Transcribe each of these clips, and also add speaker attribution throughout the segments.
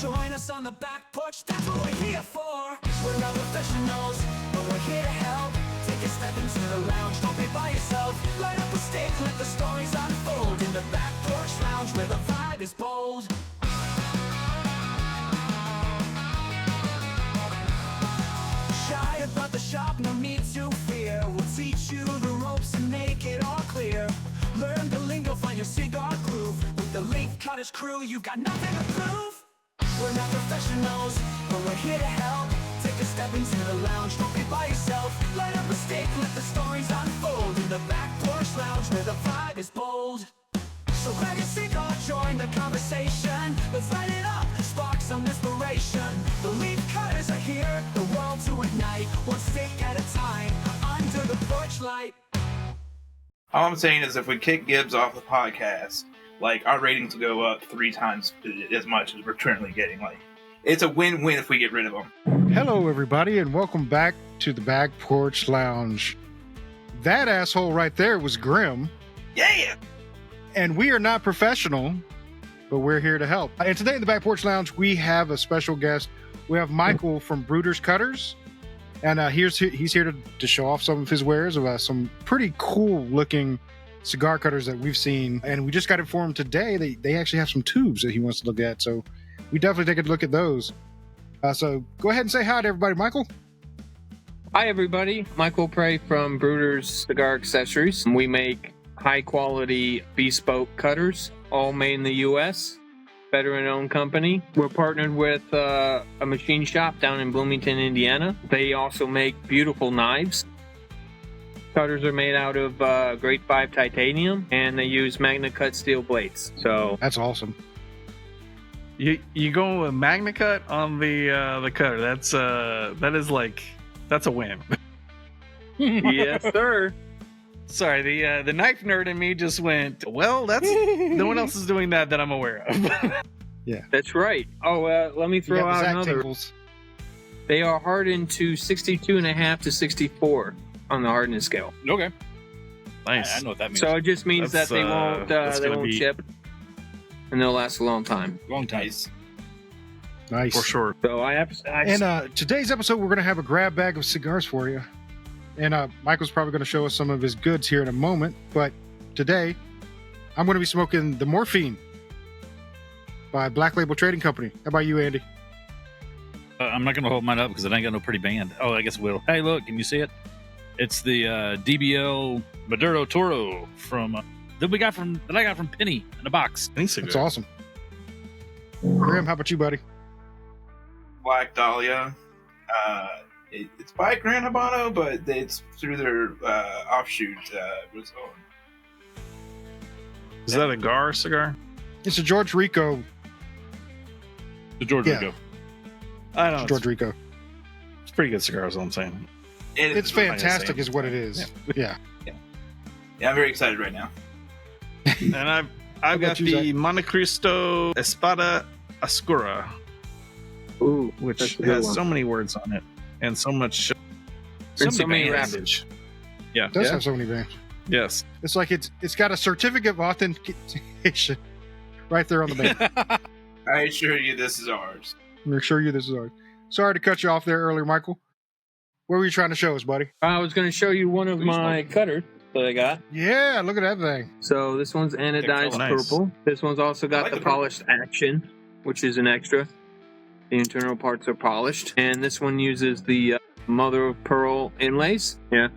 Speaker 1: Join us on the back porch, that's what we're here for. We're not professionals, but we're here to help. Take a step into the lounge, don't be by yourself. Light up a stick, let the stories unfold. In the Back Porch Lounge, where the vibe is bold. Shy about the shop, no need to fear. We'll teach you the ropes and make it all clear. Learn the lingo, find your cigar groove. With the Link Cutters crew, you got nothing to prove. We're not professionals, but we're here to help. Take a step into the lounge, don't be by yourself. Light up a stick, let the stories unfold. In the Back Porch Lounge, where the vibe is bold. So grab your cigar, join the conversation. Let's light it up, spark some inspiration. The Leaf Cutters are here, the world to ignite. One stick at a time, under the porch light.
Speaker 2: All I'm saying is if we kick Gibbs off the podcast, like, our ratings will go up 3 times as much as we're currently getting. Like, it's a win-win if we get rid of them.
Speaker 3: Hello, everybody, and welcome back to the Back Porch Lounge. That asshole right there was Grim.
Speaker 2: Yeah!
Speaker 3: And we are not professional, but we're here to help. And today in the Back Porch Lounge, we have a special guest. We have Michael from Brooders Cutters. And he's here to show off some of his wares of some pretty cool-looking cigar cutters that we've seen. And we just got informed today they actually have some tubes that he wants to look at. So we definitely take a look at those. So go ahead and say hi to everybody, Michael.
Speaker 4: Hi, everybody. Michael Prey from Brooders Cigar Accessories. We make high-quality bespoke cutters, all made in the U.S., veteran-owned company. We're partnered with a machine shop down in Bloomington, Indiana. They also make beautiful knives. Cutters are made out of grade 5 titanium, and they use MagnaCut steel blades. So
Speaker 3: that's awesome.
Speaker 5: You go with MagnaCut on the cutter. That's a win.
Speaker 4: Yes, sir.
Speaker 5: Sorry, the knife nerd in me just went, well, that's no one else is doing that I'm aware of.
Speaker 3: Yeah,
Speaker 4: that's right. Oh, let me throw out another.
Speaker 3: Tingles.
Speaker 4: They are hardened to 62.5 to 64 on the hardness scale.
Speaker 5: Okay, nice.
Speaker 6: I know what that means.
Speaker 4: So it just means that they won't chip, and they'll last a long time.
Speaker 6: Long time.
Speaker 3: Nice.
Speaker 5: For sure.
Speaker 4: So
Speaker 3: today's episode, we're going to have a grab bag of cigars for you. And Michael's probably going to show us some of his goods here in a moment. But today, I'm going to be smoking the Morphine by Black Label Trading Company. How about you, Andy?
Speaker 6: I'm not going to hold mine up because it ain't got no pretty band. Oh, I guess it will. Hey, look, can you see it? It's the DBL Maduro Toro from that I got from Penny in a box.
Speaker 3: That's awesome. Graham, how about you, buddy?
Speaker 2: Black Dahlia. It's by Gran Habano, but it's through their offshoot.
Speaker 5: Is that a Gar cigar?
Speaker 3: It's a George Rico.
Speaker 6: The George Rico.
Speaker 5: I don't know.
Speaker 3: George Rico.
Speaker 5: It's a pretty good cigar, is all I'm saying.
Speaker 3: It's fantastic, is what it is. Yeah.
Speaker 2: Yeah, I'm very excited right now.
Speaker 5: And I've got the Montecristo Espada Oscura, which has so many words on it and so much.
Speaker 4: So many
Speaker 5: wrappage. Yeah,
Speaker 3: it does have so many bands.
Speaker 5: Yes,
Speaker 3: it's like it's got a certificate of authentication right there on the band.
Speaker 2: I assure you, this is ours. Sorry to cut you off there earlier, Michael. What were you trying to show us, buddy?
Speaker 4: I was going to show you one of my cutters that I got.
Speaker 3: Yeah, look at that thing.
Speaker 4: So this one's anodized purple. This one's also got the polished action, which is an extra. The internal parts are polished. And this one uses the mother of pearl inlays. Yeah.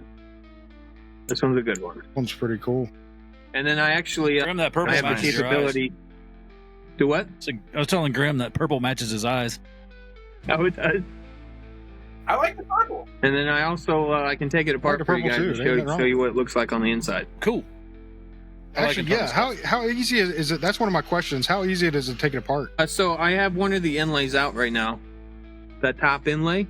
Speaker 4: This one's a good one.
Speaker 3: One's pretty cool.
Speaker 4: And then I actually
Speaker 6: Grim, that purple
Speaker 4: I have the
Speaker 6: matches your
Speaker 4: capability. Do what?
Speaker 6: So I was telling Grim that purple matches his eyes.
Speaker 4: Oh, it does.
Speaker 2: I like the purple.
Speaker 4: And then I also I can take it apart for you guys and show you what it looks like on the inside.
Speaker 6: Cool.
Speaker 3: Actually, yeah. How easy is it? That's one of my questions. How easy it is to take it apart?
Speaker 4: So I have one of the inlays out right now. The top inlay.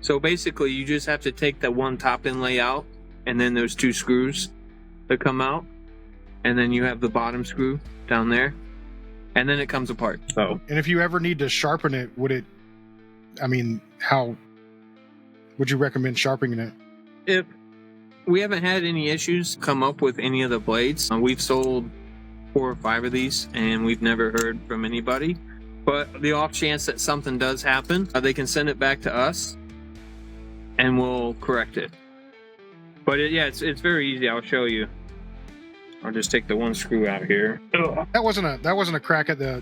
Speaker 4: So basically, you just have to take the one top inlay out, and then there's 2 screws that come out, and then you have the bottom screw down there, and then it comes apart. So.
Speaker 3: And if you ever need to sharpen it, how would you recommend sharpening it?
Speaker 4: If we haven't had any issues come up with any of the blades, we've sold 4 or 5 of these, and we've never heard from anybody. But the off chance that something does happen, they can send it back to us, and we'll correct it. But it's very easy. I'll show you. I'll just take the one screw out here.
Speaker 3: That wasn't a crack at the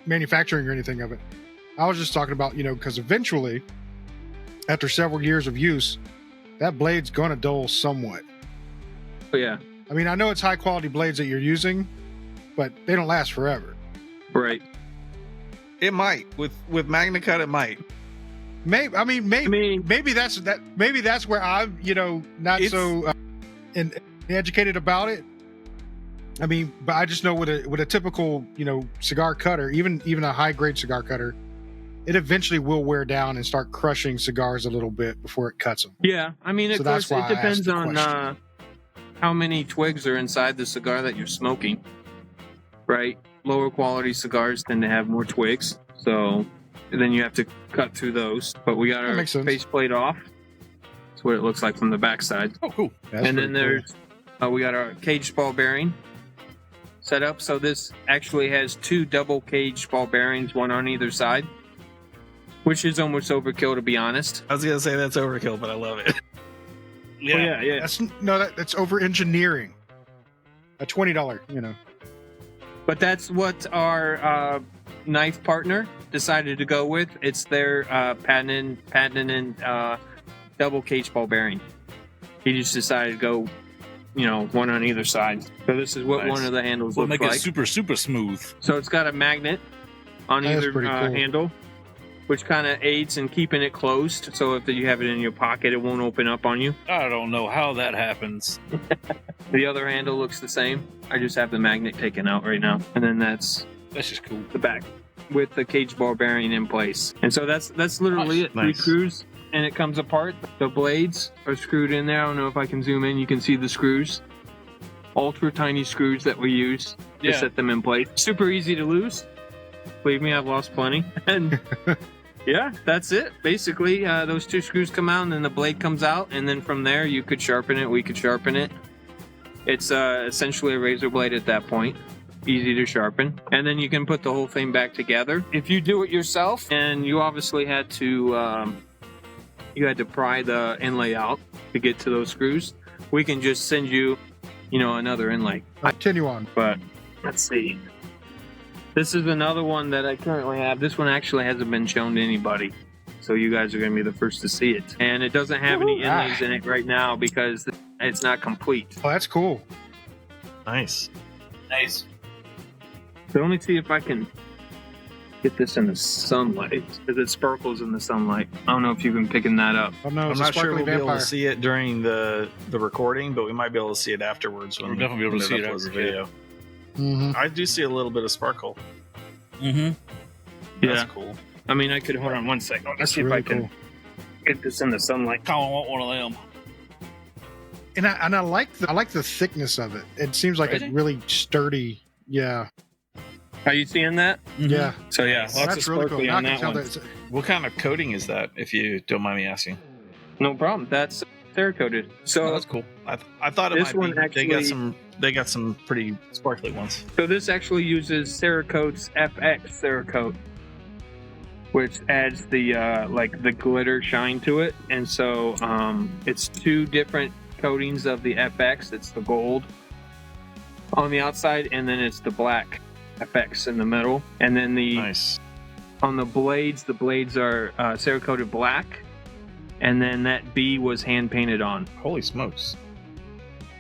Speaker 3: manufacturing or anything of it. I was just talking about because eventually, after several years of use, that blade's gonna dull somewhat.
Speaker 4: Oh, yeah.
Speaker 3: I mean, I know it's high quality blades that you're using, but they don't last forever.
Speaker 4: Right.
Speaker 5: It might with MagnaCut. It might.
Speaker 3: Maybe that's where I'm not so educated about it. I mean, but I just know with a typical cigar cutter, even a high grade cigar cutter, it eventually will wear down and start crushing cigars a little bit before it cuts them.
Speaker 4: Yeah, I mean, of course, it depends on how many twigs are inside the cigar that you're smoking, right? Lower quality cigars tend to have more twigs, so then you have to cut through those. But we got our faceplate off. That's what it looks like from the backside.
Speaker 6: Oh, cool.
Speaker 4: And then there's we got our caged ball bearing set up. So this actually has 2 double caged ball bearings, one on either side, which is almost overkill, to be honest.
Speaker 5: I was gonna say that's overkill, but I love it.
Speaker 4: Yeah.
Speaker 3: That's over engineering. A $20,
Speaker 4: But that's what our knife partner decided to go with. It's their patented double cage ball bearing. He just decided to go, one on either side. So this is what one of the handles looks like.
Speaker 6: Make it super, super smooth.
Speaker 4: So it's got a magnet on either handle, which kind of aids in keeping it closed. So if you have it in your pocket, it won't open up on you.
Speaker 6: I don't know how that happens.
Speaker 4: The other handle looks the same. I just have the magnet taken out right now. And then that's
Speaker 6: just cool.
Speaker 4: The back with the cage ball bearing in place. And so that's literally it. 3 screws and it comes apart. The blades are screwed in there. I don't know if I can zoom in. You can see the screws. Ultra tiny screws that we use to set them in place. Super easy to lose. Believe me, I've lost plenty. And yeah, that's it. Basically, those 2 screws come out and then the blade comes out. And then from there, you could sharpen it. We could sharpen it. It's essentially a razor blade at that point. Easy to sharpen. And then you can put the whole thing back together. If you do it yourself, and you obviously had to pry the inlay out to get to those screws, we can just send you, another inlay.
Speaker 3: Continue on.
Speaker 4: But let's see. This is another one that I currently have. This one actually hasn't been shown to anybody. So you guys are going to be the first to see it. And it doesn't have any inlays in it right now because it's not complete.
Speaker 3: Oh, that's cool.
Speaker 5: Nice.
Speaker 4: So let me see if I can get this in the sunlight, because it sparkles in the sunlight. I don't know if you've been picking that up.
Speaker 3: Oh, no,
Speaker 5: I'm not sure we'll be able to see it during the recording, but we might be able to see it afterwards.
Speaker 6: We'll definitely be able to see it after
Speaker 5: the video.
Speaker 3: Mm-hmm.
Speaker 5: I do see a little bit of sparkle.
Speaker 4: Mm-hmm.
Speaker 5: That's cool.
Speaker 4: I mean, I could hold on one second. Let's see if I can get this in the sunlight.
Speaker 6: I want one of them.
Speaker 3: And I like the thickness of it. It seems like a really sturdy. Yeah.
Speaker 4: Are you seeing that?
Speaker 3: Mm-hmm. Yeah.
Speaker 4: So lots of sparkly on that one.
Speaker 5: What kind of coating is that, if you don't mind me asking?
Speaker 4: No problem. That's Cerakoted. So
Speaker 5: that's cool. I thought it
Speaker 4: this
Speaker 5: might
Speaker 4: one
Speaker 5: be.
Speaker 4: Actually,
Speaker 5: they got some pretty sparkly ones.
Speaker 4: So this actually uses Cerakote's FX Cerakote, which adds the the glitter shine to it, and so it's 2 different coatings of the FX. It's the gold on the outside, and then it's the black FX in the middle. And then on the blades are Cerakoted black, and then that B was hand painted on.
Speaker 5: Holy smokes.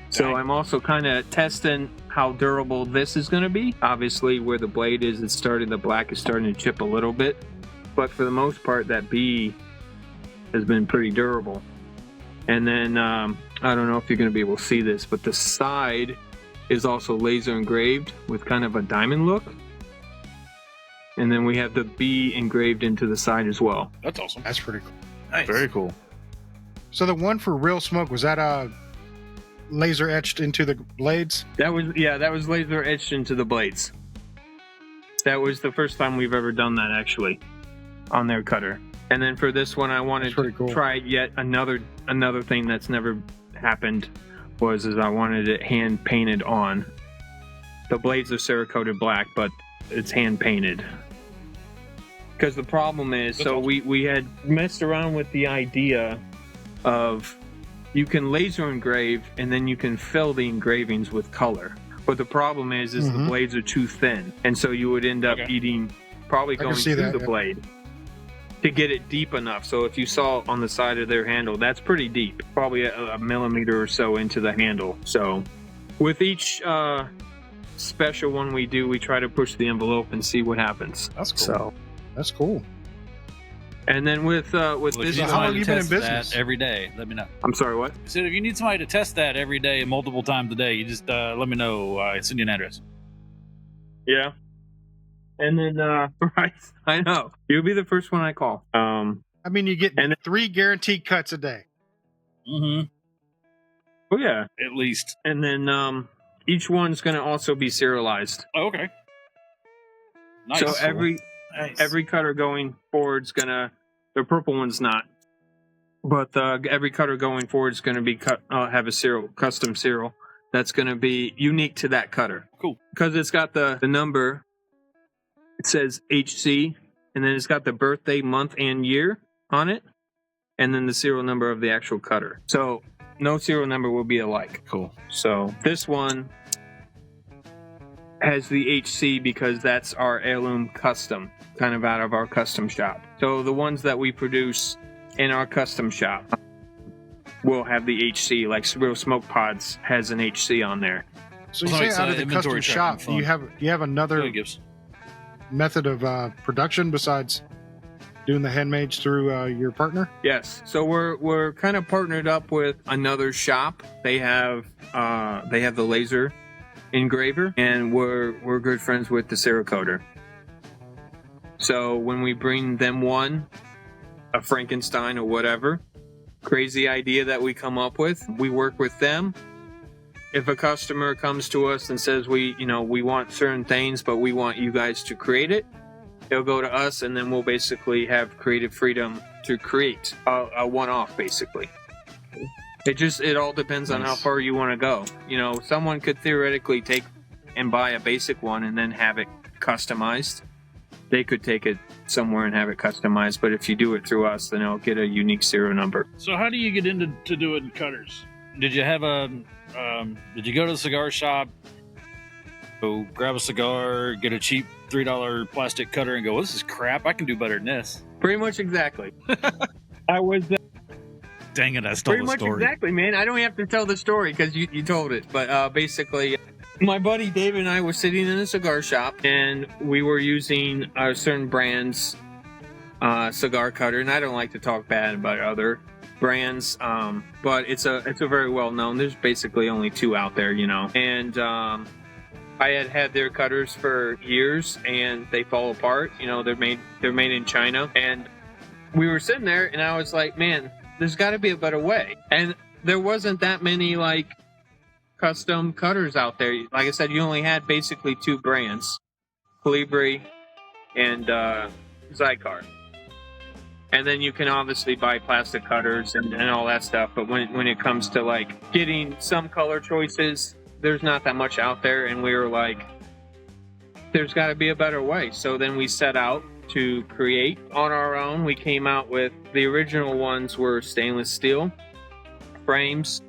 Speaker 4: So I'm also kind of testing how durable this is going to be. Obviously, where the blade is, the black is starting to chip a little bit, but for the most part, that B has been pretty durable. And then I don't know if you're going to be able to see this, but the side is also laser engraved with kind of a diamond look. And then we have the B engraved into the side as well.
Speaker 6: That's awesome.
Speaker 3: That's pretty cool.
Speaker 6: Nice.
Speaker 5: Very cool.
Speaker 3: So the one for real smoke, was that laser etched into the blades?
Speaker 4: That was laser etched into the blades. That was the first time we've ever done that, actually, on their cutter. And then for this one, I wanted to try yet another thing that's never happened. I wanted it hand painted on. The blades are Cerakoted black, but it's hand painted. Because the problem is, so we had messed around with the idea of you can laser engrave and then you can fill the engravings with color. But the problem is the blades are too thin, and so you would end up probably going through the blade to get it deep enough. So if you saw on the side of their handle, that's pretty deep, probably a millimeter or so into the handle. So with each special one we do, we try to push the envelope and see what happens.
Speaker 3: That's cool.
Speaker 4: So
Speaker 3: that's cool.
Speaker 4: And then with this,
Speaker 3: how long have you been in business?
Speaker 6: Every day, let me know.
Speaker 4: I'm sorry, what?
Speaker 6: So if you need somebody to test that every day, multiple times a day, you just let me know. Send you an address.
Speaker 4: Yeah. And then, right, I know. You'll be the first one I call.
Speaker 3: I mean, you get 3 guaranteed cuts a day.
Speaker 6: Mm-hmm.
Speaker 4: Oh, yeah.
Speaker 6: At least.
Speaker 4: And then each one's going to also be serialized.
Speaker 6: Oh, okay. Nice.
Speaker 4: So every cutter going forward's gonna, the purple one's not, but every cutter going forward is gonna be have a custom serial that's gonna be unique to that cutter.
Speaker 6: Cool.
Speaker 4: Because it's got the number. It says HC, and then it's got the birthday, month, and year on it, and then the serial number of the actual cutter. So no serial number will be alike.
Speaker 5: Cool.
Speaker 4: So this one has the HC because that's our heirloom custom, kind of out of our custom shop. So the ones that we produce in our custom shop will have the HC, like Real Smoke Pods has an HC on there.
Speaker 3: So you say out of the custom shop, do you have another method of production besides doing the handmades through your partner?
Speaker 4: Yes. So we're kind of partnered up with another shop. They have the laser engraver, and we're good friends with the Cerakoter. So when we bring them a Frankenstein or whatever crazy idea that we come up with, we work with them. If a customer comes to us and says we want certain things, but we want you guys to create it, they'll go to us, and then we'll basically have creative freedom to create a one-off, basically. It all depends on how far you want to go. Someone could theoretically take and buy a basic one and then have it customized. They could take it somewhere and have it customized, but if you do it through us, then it'll get a unique serial number.
Speaker 6: So how do you get into doing cutters? Did you have did you go to the cigar shop, go grab a cigar, get a cheap $3 plastic cutter and go, well, this is crap, I can do better than this?
Speaker 4: Pretty much exactly. I was...
Speaker 6: Dang it, I stole the story.
Speaker 4: Pretty much exactly, man. I don't have to tell the story because you told it. But basically, my buddy David and I were sitting in a cigar shop, and we were using a certain brand's cigar cutter. And I don't like to talk bad about other brands, but it's a very well known. There's basically only 2 out there, And I had their cutters for years, and they fall apart. They're made in China, and we were sitting there, and I was like, man, there's got to be a better way. And there wasn't that many custom cutters out there. Like I said, you only had basically 2 brands, Colibri and Cigar. And then you can obviously buy plastic cutters and all that stuff. But when it comes to getting some color choices, there's not that much out there. And we were like, there's got to be a better way. So then we set out to create on our own. We came out with the original ones were stainless steel frames,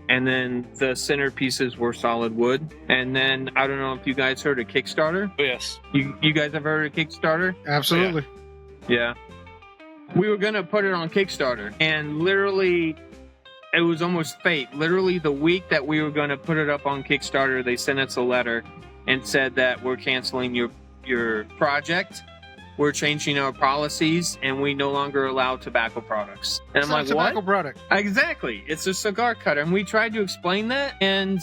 Speaker 4: and then the center pieces were solid wood. And then I don't know if you guys heard of Kickstarter.
Speaker 6: Oh, yes.
Speaker 4: You guys have heard of Kickstarter?
Speaker 3: Absolutely.
Speaker 4: Yeah. We were gonna put it on Kickstarter, and literally it was almost fate. Literally the week that we were gonna put it up on Kickstarter, they sent us a letter and said that we're canceling your project. We're changing our policies, and we no longer allow tobacco products. And I'm like,
Speaker 3: tobacco
Speaker 4: what?
Speaker 3: Product.
Speaker 4: Exactly. It's a cigar cutter. And we tried to explain that, and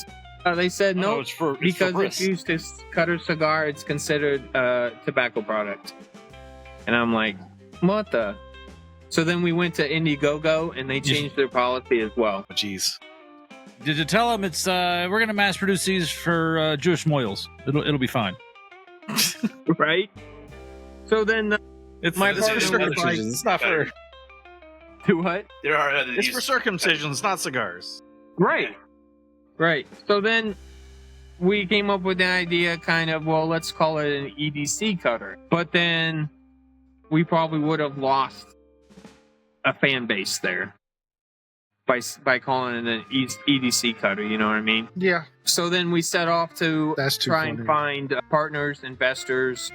Speaker 4: they said, no,
Speaker 6: it's
Speaker 4: because
Speaker 6: for
Speaker 4: it's used to cut a cigar, it's considered a tobacco product. And I'm like, what the? So then we went to Indiegogo, and they changed their policy as well.
Speaker 5: Oh, jeez.
Speaker 6: Did you tell them it's we're going to mass produce these for Jewish moils? It'll be fine.
Speaker 4: Right? So then
Speaker 5: It's
Speaker 4: my
Speaker 5: for
Speaker 4: partner was like,
Speaker 5: circumcisions. It's not for...
Speaker 4: do what?
Speaker 2: There are
Speaker 5: It's for circumcisions, not cigars.
Speaker 4: Right. So then we came up with the idea kind of, well, let's call it an EDC cutter. But then we probably would have lost a fan base there by calling it an EDC cutter. You know what I mean?
Speaker 3: Yeah.
Speaker 4: So then we set off to try and find partners, investors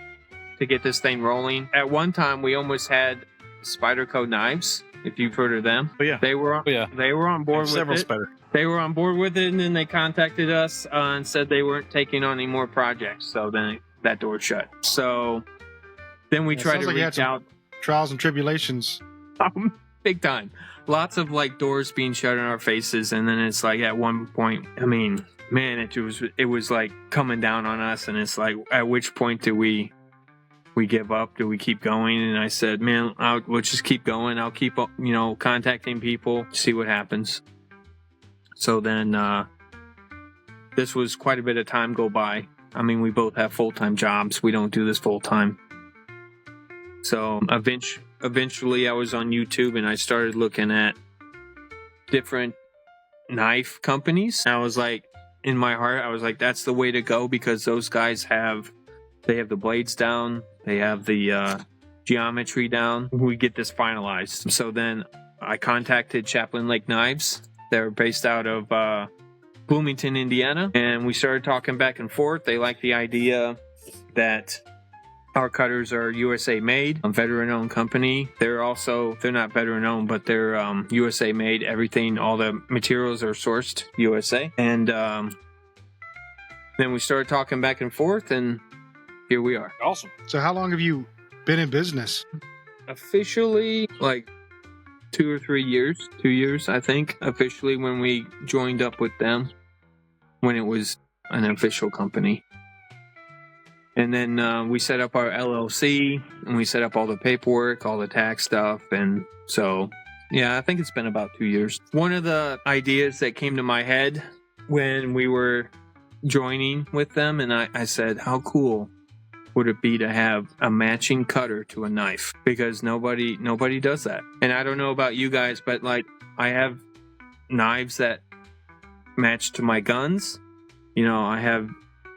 Speaker 4: to get this thing rolling. At one time, we almost had Spyderco knives. If you've heard of them, they were on board with
Speaker 5: several
Speaker 4: it.
Speaker 5: Spider.
Speaker 4: They were on board with it, and then they contacted us and said they weren't taking on any more projects. So then that door shut. So then we tried to reach out.
Speaker 3: Trials and tribulations.
Speaker 4: Big time. Lots of like doors being shut in our faces, and then it's like at one point, I mean, man, it was like coming down on us, and it's like, at which point do we give up? Do we keep going? And I said, man, we'll just keep going. I'll keep, contacting people, see what happens. So then this was quite a bit of time go by. I mean, we both have full-time jobs. We don't do this full-time. So eventually I was on YouTube and I started looking at different knife companies. I was like, in my heart, I was like, that's the way to go, because those guys have the blades down. They have the geometry down. We get this finalized. So then I contacted Chaplain Lake Knives. They're based out of Bloomington, Indiana. And we started talking back and forth. They like the idea that our cutters are USA made, a veteran-owned company. They're not veteran-owned, but they're USA made. Everything, all the materials are sourced USA. And then we started talking back and forth, and here we are.
Speaker 6: Awesome.
Speaker 3: So how long have you been in business?
Speaker 4: Officially, like 2 or 3 years. 2 years, I think, officially, when we joined up with them, when it was an official company. And then we set up our LLC, and we set up all the paperwork, all the tax stuff. And so, yeah, I think it's been about 2 years. One of the ideas that came to my head when we were joining with them, and I said, how cool would it be to have a matching cutter to a knife? Because nobody does that. And I don't know about you guys, but like, I have knives that match to my guns. I have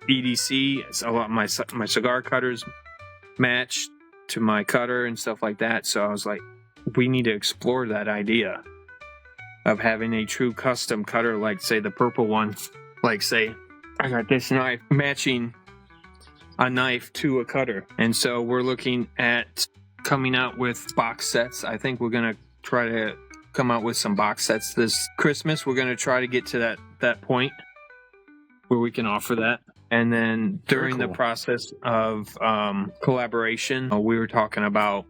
Speaker 4: EDC, a lot of my cigar cutters match to my cutter and stuff like that. So I was like, we need to explore that idea of having a true custom cutter, like say the purple one, like say I got this knife matching a knife to a cutter. And so we're looking at coming out with box sets. I think we're going to try to come out with some box sets this Christmas. We're going to try to get to that point where we can offer that. And then during the process of collaboration, we were talking about,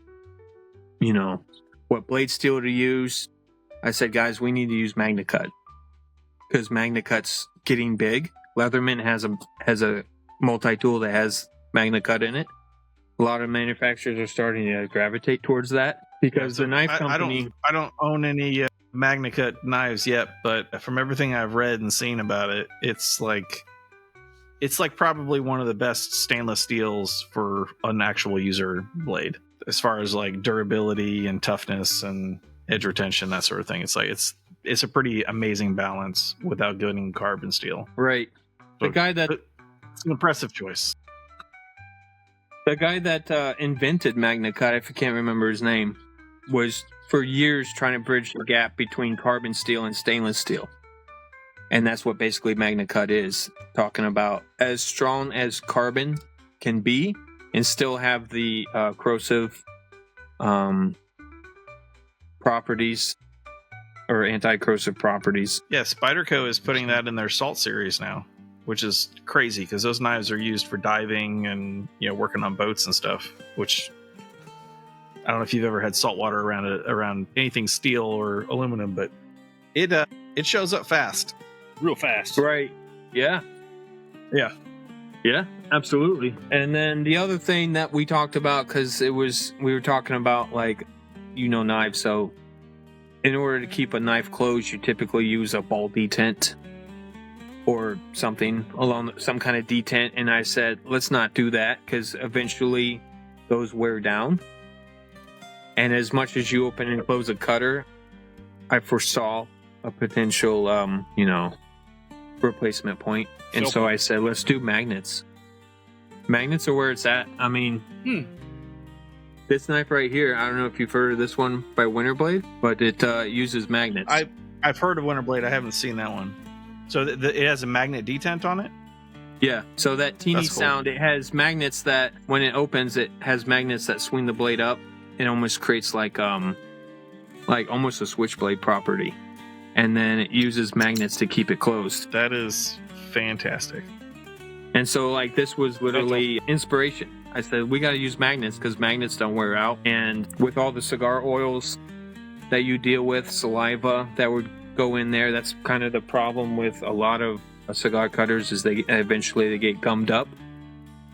Speaker 4: what blade steel to use. I said, guys, we need to use MagnaCut, because MagnaCut's getting big. Leatherman has a multi-tool that has MagnaCut in it. A lot of manufacturers are starting to gravitate towards that, because the knife company...
Speaker 5: I don't own any MagnaCut knives yet, but from everything I've read and seen about it, it's like probably one of the best stainless steels for an actual user blade, as far as like durability and toughness and edge retention, that sort of thing. It's like it's a pretty amazing balance without getting carbon steel.
Speaker 4: Right.
Speaker 5: It's an impressive choice.
Speaker 4: The guy that invented MagnaCut, if I can't remember his name, was for years trying to bridge the gap between carbon steel and stainless steel. And that's what basically MagnaCut is, talking about as strong as carbon can be and still have the corrosive properties or anti-corrosive properties.
Speaker 5: Yeah, Spyderco is putting that in their Salt series now, which is crazy because those knives are used for diving and working on boats and stuff, which I don't know if you've ever had salt water around anything steel or aluminum, but it shows up fast.
Speaker 6: Real fast.
Speaker 4: Right. Yeah.
Speaker 5: Yeah.
Speaker 4: Yeah, absolutely. And then the other thing that we talked about, because we were talking about like, knives. So in order to keep a knife closed, you typically use a ball detent or something along some kind of detent. And I said, let's not do that, because eventually those wear down. And as much as you open and close a cutter, I foresaw a potential, replacement point. And so I said, let's do magnets. Magnets are where it's at. I mean, This knife right here, I don't know if you've heard of this one by Winterblade, but it uses magnets.
Speaker 5: I've heard of Winterblade. I haven't seen that one. So it has a magnet detent on it?
Speaker 4: Yeah, so that teeny
Speaker 5: That's cool.
Speaker 4: sound, it has magnets that, when it opens, it has magnets that swing the blade up. It almost creates like almost a switchblade property. And then it uses magnets to keep it closed.
Speaker 5: That is fantastic.
Speaker 4: And so, like, this was literally inspiration. I said, we got to use magnets because magnets don't wear out. And with all the cigar oils that you deal with, saliva that would go in there, that's kind of the problem with a lot of cigar cutters is they eventually get gummed up.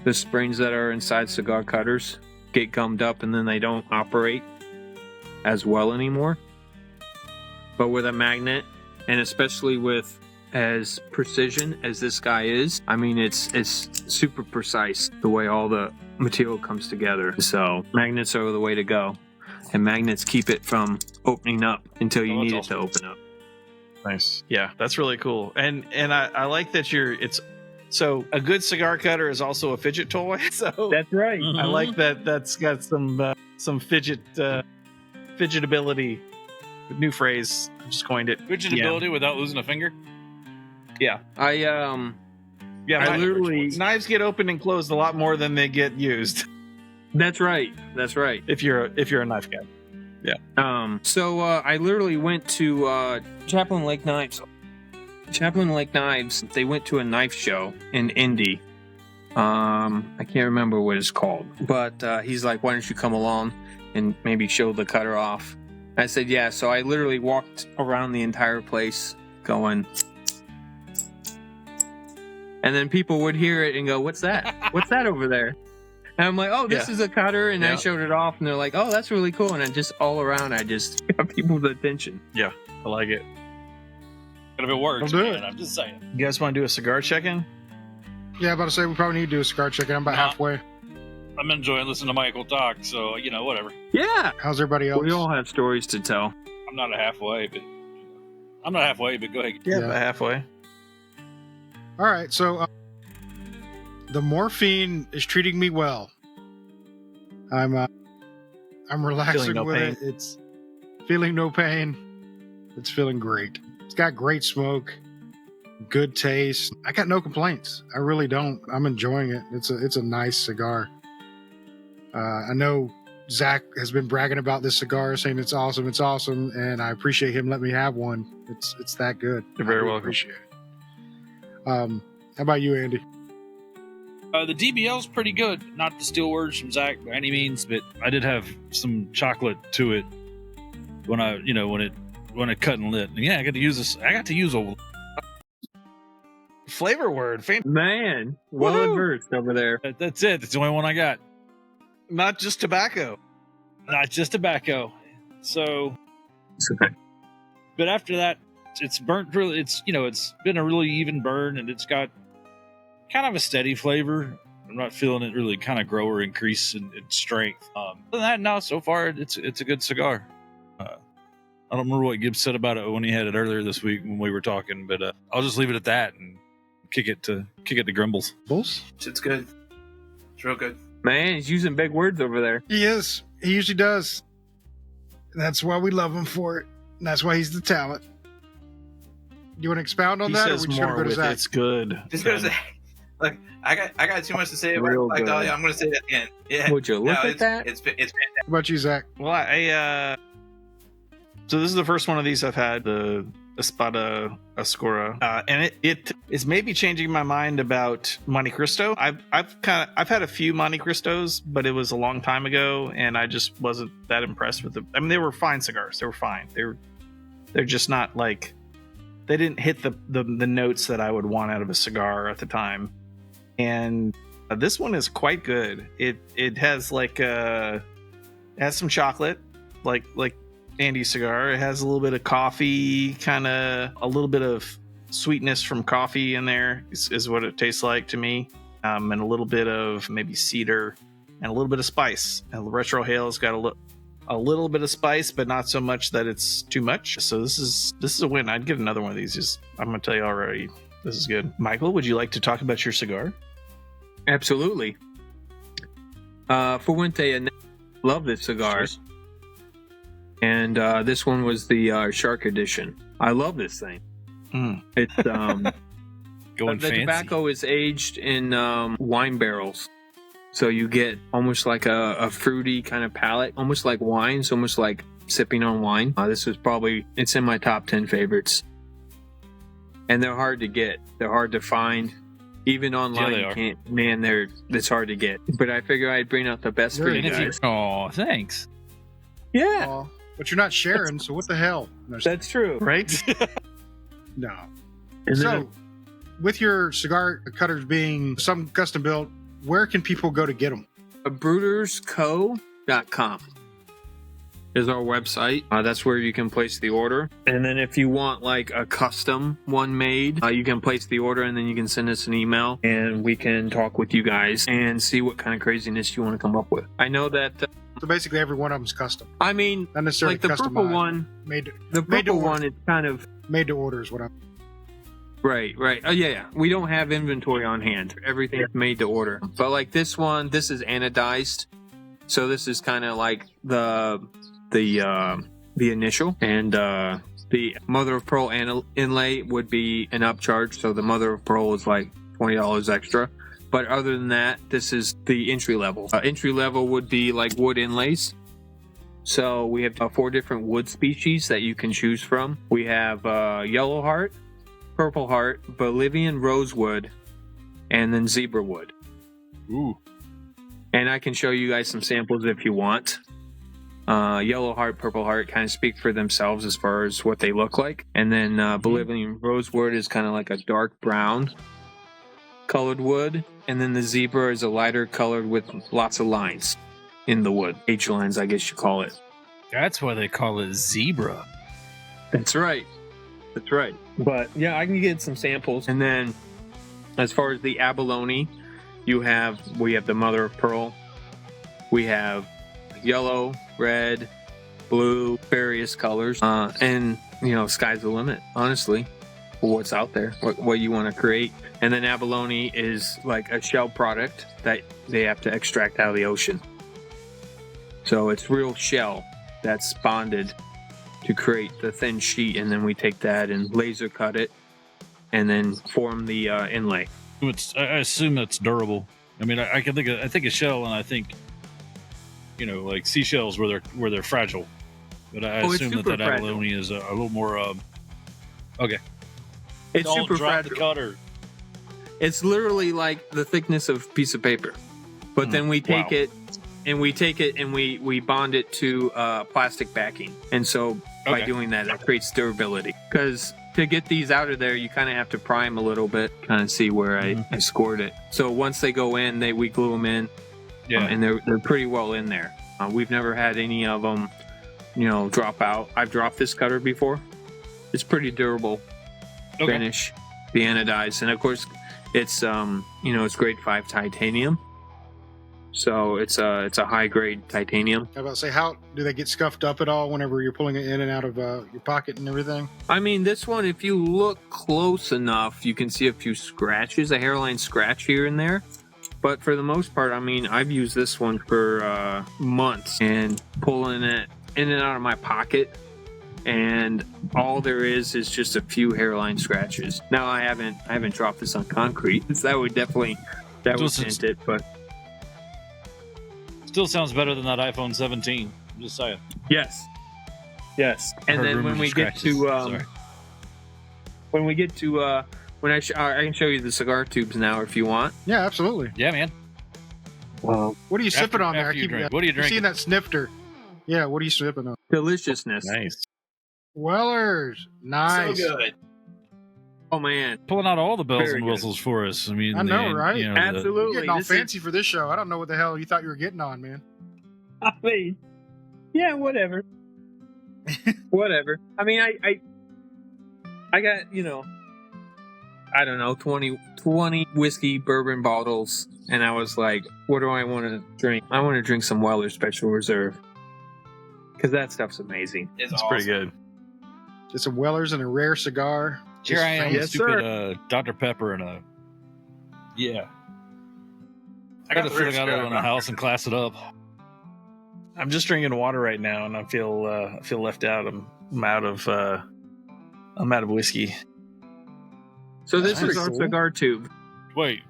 Speaker 4: The springs that are inside cigar cutters get gummed up and then they don't operate as well anymore. But with a magnet, and especially with as precision as this guy is, I mean, it's super precise the way all the material comes together. So magnets are the way to go, and magnets keep it from opening up until you need it to open up.
Speaker 5: Nice. Yeah, that's really cool. And I like that so a good cigar cutter is also a fidget toy. So
Speaker 4: That's right.
Speaker 5: I like that. That's got some fidgetability. New phrase. I just coined it.
Speaker 6: Fidgetability without losing a finger.
Speaker 5: Yeah.
Speaker 4: I
Speaker 5: Literally, knives get opened and closed a lot more than they get used.
Speaker 4: That's right.
Speaker 5: If you're a knife guy. Yeah.
Speaker 4: So I literally went to Chaplain Lake Knives. Chaplain Lake Knives, they went to a knife show in Indy. I can't remember what it's called. But he's like, why don't you come along and maybe show the cutter off? I said, yeah. So I literally walked around the entire place going... And then people would hear it and go, what's that? What's that over there? And I'm like, oh, this is a cutter. And I showed it off. And they're like, oh, that's really cool. And I just all around, I just got people's attention.
Speaker 5: Yeah, I like it.
Speaker 6: But if it works, man, I'm just saying.
Speaker 5: You guys want to do a cigar check-in?
Speaker 3: Yeah, I'm about to say we probably need to do a cigar check-in. I'm about halfway.
Speaker 6: I'm enjoying listening to Michael talk, so, whatever.
Speaker 4: Yeah.
Speaker 3: How's everybody else?
Speaker 4: We all have stories to tell.
Speaker 6: I'm not halfway, but go ahead.
Speaker 5: Yeah, about halfway.
Speaker 3: All right, so the morphine is treating me well. I'm relaxing
Speaker 5: no
Speaker 3: with
Speaker 5: pain.
Speaker 3: it. It's feeling no pain. It's feeling great. It's got great smoke, good taste. I got no complaints. I really don't. I'm enjoying it. It's a nice cigar. I know Zach has been bragging about this cigar, saying it's awesome, and I appreciate him letting me have one. It's that good.
Speaker 5: You're very
Speaker 3: really
Speaker 5: welcome.
Speaker 3: Appreciate it. How about you, Andy?
Speaker 6: The DBL's pretty good. Not to steal words from Zach by any means, but I did have some chocolate to it when it cut and lit. And yeah, I got to use this. I got to use a
Speaker 5: Flavor word.
Speaker 4: Man, well versed over there.
Speaker 6: That's it. That's the only one I got.
Speaker 5: Not just tobacco.
Speaker 6: Not just tobacco. So, but after that, it's burnt really. It's been a really even burn, and it's got kind of a steady flavor. I'm not feeling it really kind of grow or increase in strength. Other than that, no. So far, it's a good cigar. I don't remember what Gibbs said about it when he had it earlier this week when we were talking, but I'll just leave it at that and kick it to Grimbles.
Speaker 3: Bulls?
Speaker 2: It's good. It's real good.
Speaker 4: Man, he's using big words over there.
Speaker 3: He is. He usually does. That's why we love him for it. And that's why he's the talent. You want to expound on
Speaker 5: He
Speaker 3: that, or
Speaker 5: says
Speaker 3: we just gonna
Speaker 5: more
Speaker 3: go to
Speaker 5: with
Speaker 3: Zach?
Speaker 5: it's good.
Speaker 2: Just gonna say, look, I got too much to say about it.
Speaker 4: Real
Speaker 2: Like,
Speaker 4: good.
Speaker 2: oh yeah, I'm gonna say that again. Yeah.
Speaker 4: Would you look at that?
Speaker 2: It's fantastic.
Speaker 3: How about you, Zach?
Speaker 5: Well, so this is the first one of these I've had, the Espada Oscura, and it is maybe changing my mind about Monte Cristo. I've had a few Monte Cristos, but it was a long time ago, and I just wasn't that impressed with them. I mean, they were fine cigars. They were fine. They're just not like, they didn't hit the notes that I would want out of a cigar at the time. And this one is quite good. It has it has some chocolate, like Andy's cigar. It has a little bit of coffee, kind of a little bit of sweetness from coffee in there is what it tastes like to me. And a little bit of maybe cedar and a little bit of spice. And the Retro Hale's got a little bit of spice, but not so much that it's too much. So this is a win. I'd get another one of these. I'm going to tell you already, this is good. Michael, would you like to talk about your cigar?
Speaker 4: Absolutely. Fuente Love this cigar.
Speaker 6: Cheers.
Speaker 4: And this one was the Shark Edition. I love this thing.
Speaker 5: Mm.
Speaker 4: It's
Speaker 6: Going
Speaker 4: the
Speaker 6: fancy.
Speaker 4: tobacco is aged in wine barrels, so you get almost like a fruity kind of palate, almost like wine. It's almost like sipping on wine. This is probably, it's in my top 10 favorites, and they're hard to get. They're hard to find. Even online,
Speaker 6: they
Speaker 4: you
Speaker 6: are.
Speaker 4: can't. Man, it's hard to get. But I figure I'd bring out the best for
Speaker 3: Very
Speaker 4: you
Speaker 3: nice.
Speaker 4: guys.
Speaker 6: Oh, thanks.
Speaker 4: Yeah,
Speaker 3: Aw, but you're not sharing, so what the hell? No,
Speaker 4: that's true.
Speaker 5: Right?
Speaker 3: no.
Speaker 4: And
Speaker 3: So,
Speaker 4: then,
Speaker 3: with your cigar cutters being some custom built, where can people go to get them?
Speaker 4: BrudersCo.com is our website. That's where you can place the order. And then if you want like a custom one made, you can place the order and then you can send us an email and we can talk with you guys and see what kind of craziness you want to come up with. I know that,
Speaker 3: So basically, every one of them's custom,
Speaker 4: I mean,
Speaker 3: not necessarily
Speaker 4: like the
Speaker 3: customized.
Speaker 4: purple one,
Speaker 3: made to,
Speaker 4: the
Speaker 3: made to
Speaker 4: purple
Speaker 3: order.
Speaker 4: one is kind of,
Speaker 3: made to order is what I'm.
Speaker 4: right. Oh, yeah. We don't have inventory on hand. Everything's made to order. But like this one, this is anodized. So this is kind of like the initial, and the mother of pearl inlay would be an upcharge. So the mother of pearl is like $20 extra. But other than that, this is the entry level. Entry level would be like wood inlays. So we have 4 different wood species that you can choose from. We have yellow heart, purple heart, Bolivian rosewood, and then zebra wood.
Speaker 6: Ooh.
Speaker 4: And I can show you guys some samples if you want. Yellow heart, purple heart kind of speak for themselves as far as what they look like. And then Bolivian rosewood is kind of like a dark brown colored wood. And then the zebra is a lighter colored with lots of lines in the wood. H lines, I guess you call it.
Speaker 6: That's why they call it zebra.
Speaker 4: That's right. That's right. But yeah, I can get some samples. And then as far as the abalone, we have the mother of pearl. We have yellow, red, blue, various colors. And, sky's the limit, honestly, for what's out there, what you want to create. And then abalone is like a shell product that they have to extract out of the ocean. So it's real shell that's bonded to create the thin sheet. And then we take that and laser cut it and then form the inlay.
Speaker 6: I assume that's durable. I mean, I think of shell, and I think, like seashells where they're fragile. But I
Speaker 4: it's
Speaker 6: assume
Speaker 4: super
Speaker 6: that abalone is a little more. Okay.
Speaker 4: It's
Speaker 6: Don't
Speaker 4: super
Speaker 6: drop
Speaker 4: fragile.
Speaker 6: the cutter.
Speaker 4: It's literally like the thickness of a piece of paper. But then we take
Speaker 6: Wow.
Speaker 4: it and we bond it to plastic backing. And so by
Speaker 6: Okay.
Speaker 4: doing that, it creates durability. Because to get these out of there, you kind of have to prime a little bit, kind of see where I scored it. So once they go in, we glue them in,
Speaker 6: Yeah.
Speaker 4: and they're pretty well in there. We've never had any of them, drop out. I've dropped this cutter before. It's pretty durable
Speaker 6: Okay.
Speaker 4: finish, the anodized, and of course, it's it's grade 5 titanium. So it's a high grade titanium.
Speaker 3: I was about to say, how do they get scuffed up at all whenever you're pulling it in and out of your pocket and everything?
Speaker 4: I mean, this one, if you look close enough, you can see a few scratches, a hairline scratch here and there. But for the most part, I mean, I've used this one for months and pulling it in and out of my pocket. And all there is just a few hairline scratches. Now I haven't dropped this on concrete. That would dent it, but
Speaker 6: Still sounds better than that iPhone 17. I'm just saying.
Speaker 4: yes. And
Speaker 6: Heard
Speaker 4: then
Speaker 6: rumors
Speaker 4: when
Speaker 6: of
Speaker 4: we get
Speaker 6: scratches.
Speaker 4: to
Speaker 6: Sorry.
Speaker 4: when I can show you the cigar tubes now if you want.
Speaker 3: Yeah, absolutely.
Speaker 6: Yeah, man.
Speaker 3: What are you sipping on there?
Speaker 6: After you drink. What are you
Speaker 3: I've seen
Speaker 6: drinking?
Speaker 3: that snifter. Yeah, what are you sipping on?
Speaker 4: Deliciousness.
Speaker 6: Nice.
Speaker 3: Wellers. Nice.
Speaker 2: So good.
Speaker 4: Oh man,
Speaker 6: Pulling out all the bells
Speaker 4: Very
Speaker 6: and
Speaker 4: good.
Speaker 6: whistles for us. I mean,
Speaker 3: I know, right?
Speaker 6: the-
Speaker 3: You're
Speaker 4: absolutely.
Speaker 3: getting all
Speaker 4: This is-
Speaker 3: fancy for this show. I don't know what the hell you thought you were getting on, man.
Speaker 4: I mean, yeah, whatever. Whatever. I mean, I got, I don't know, 20 whiskey bourbon bottles, and I was like, what do I want to drink? I want to drink some Weller Special Reserve. Because that stuff's amazing.
Speaker 2: It's
Speaker 5: It's
Speaker 2: awesome.
Speaker 5: pretty good.
Speaker 3: Just some Wellers and a rare cigar.
Speaker 6: Here I am,
Speaker 4: Yes,
Speaker 6: stupid Dr. Pepper and a. Yeah. I got the
Speaker 2: the
Speaker 6: feeling
Speaker 2: rare
Speaker 6: I live
Speaker 2: cigar.
Speaker 6: in a house and class it up.
Speaker 5: I'm just drinking water right now, and I feel left out. I'm out of whiskey.
Speaker 4: So this
Speaker 3: That's
Speaker 4: is our
Speaker 3: pretty cool.
Speaker 4: cigar tube.
Speaker 6: Wait.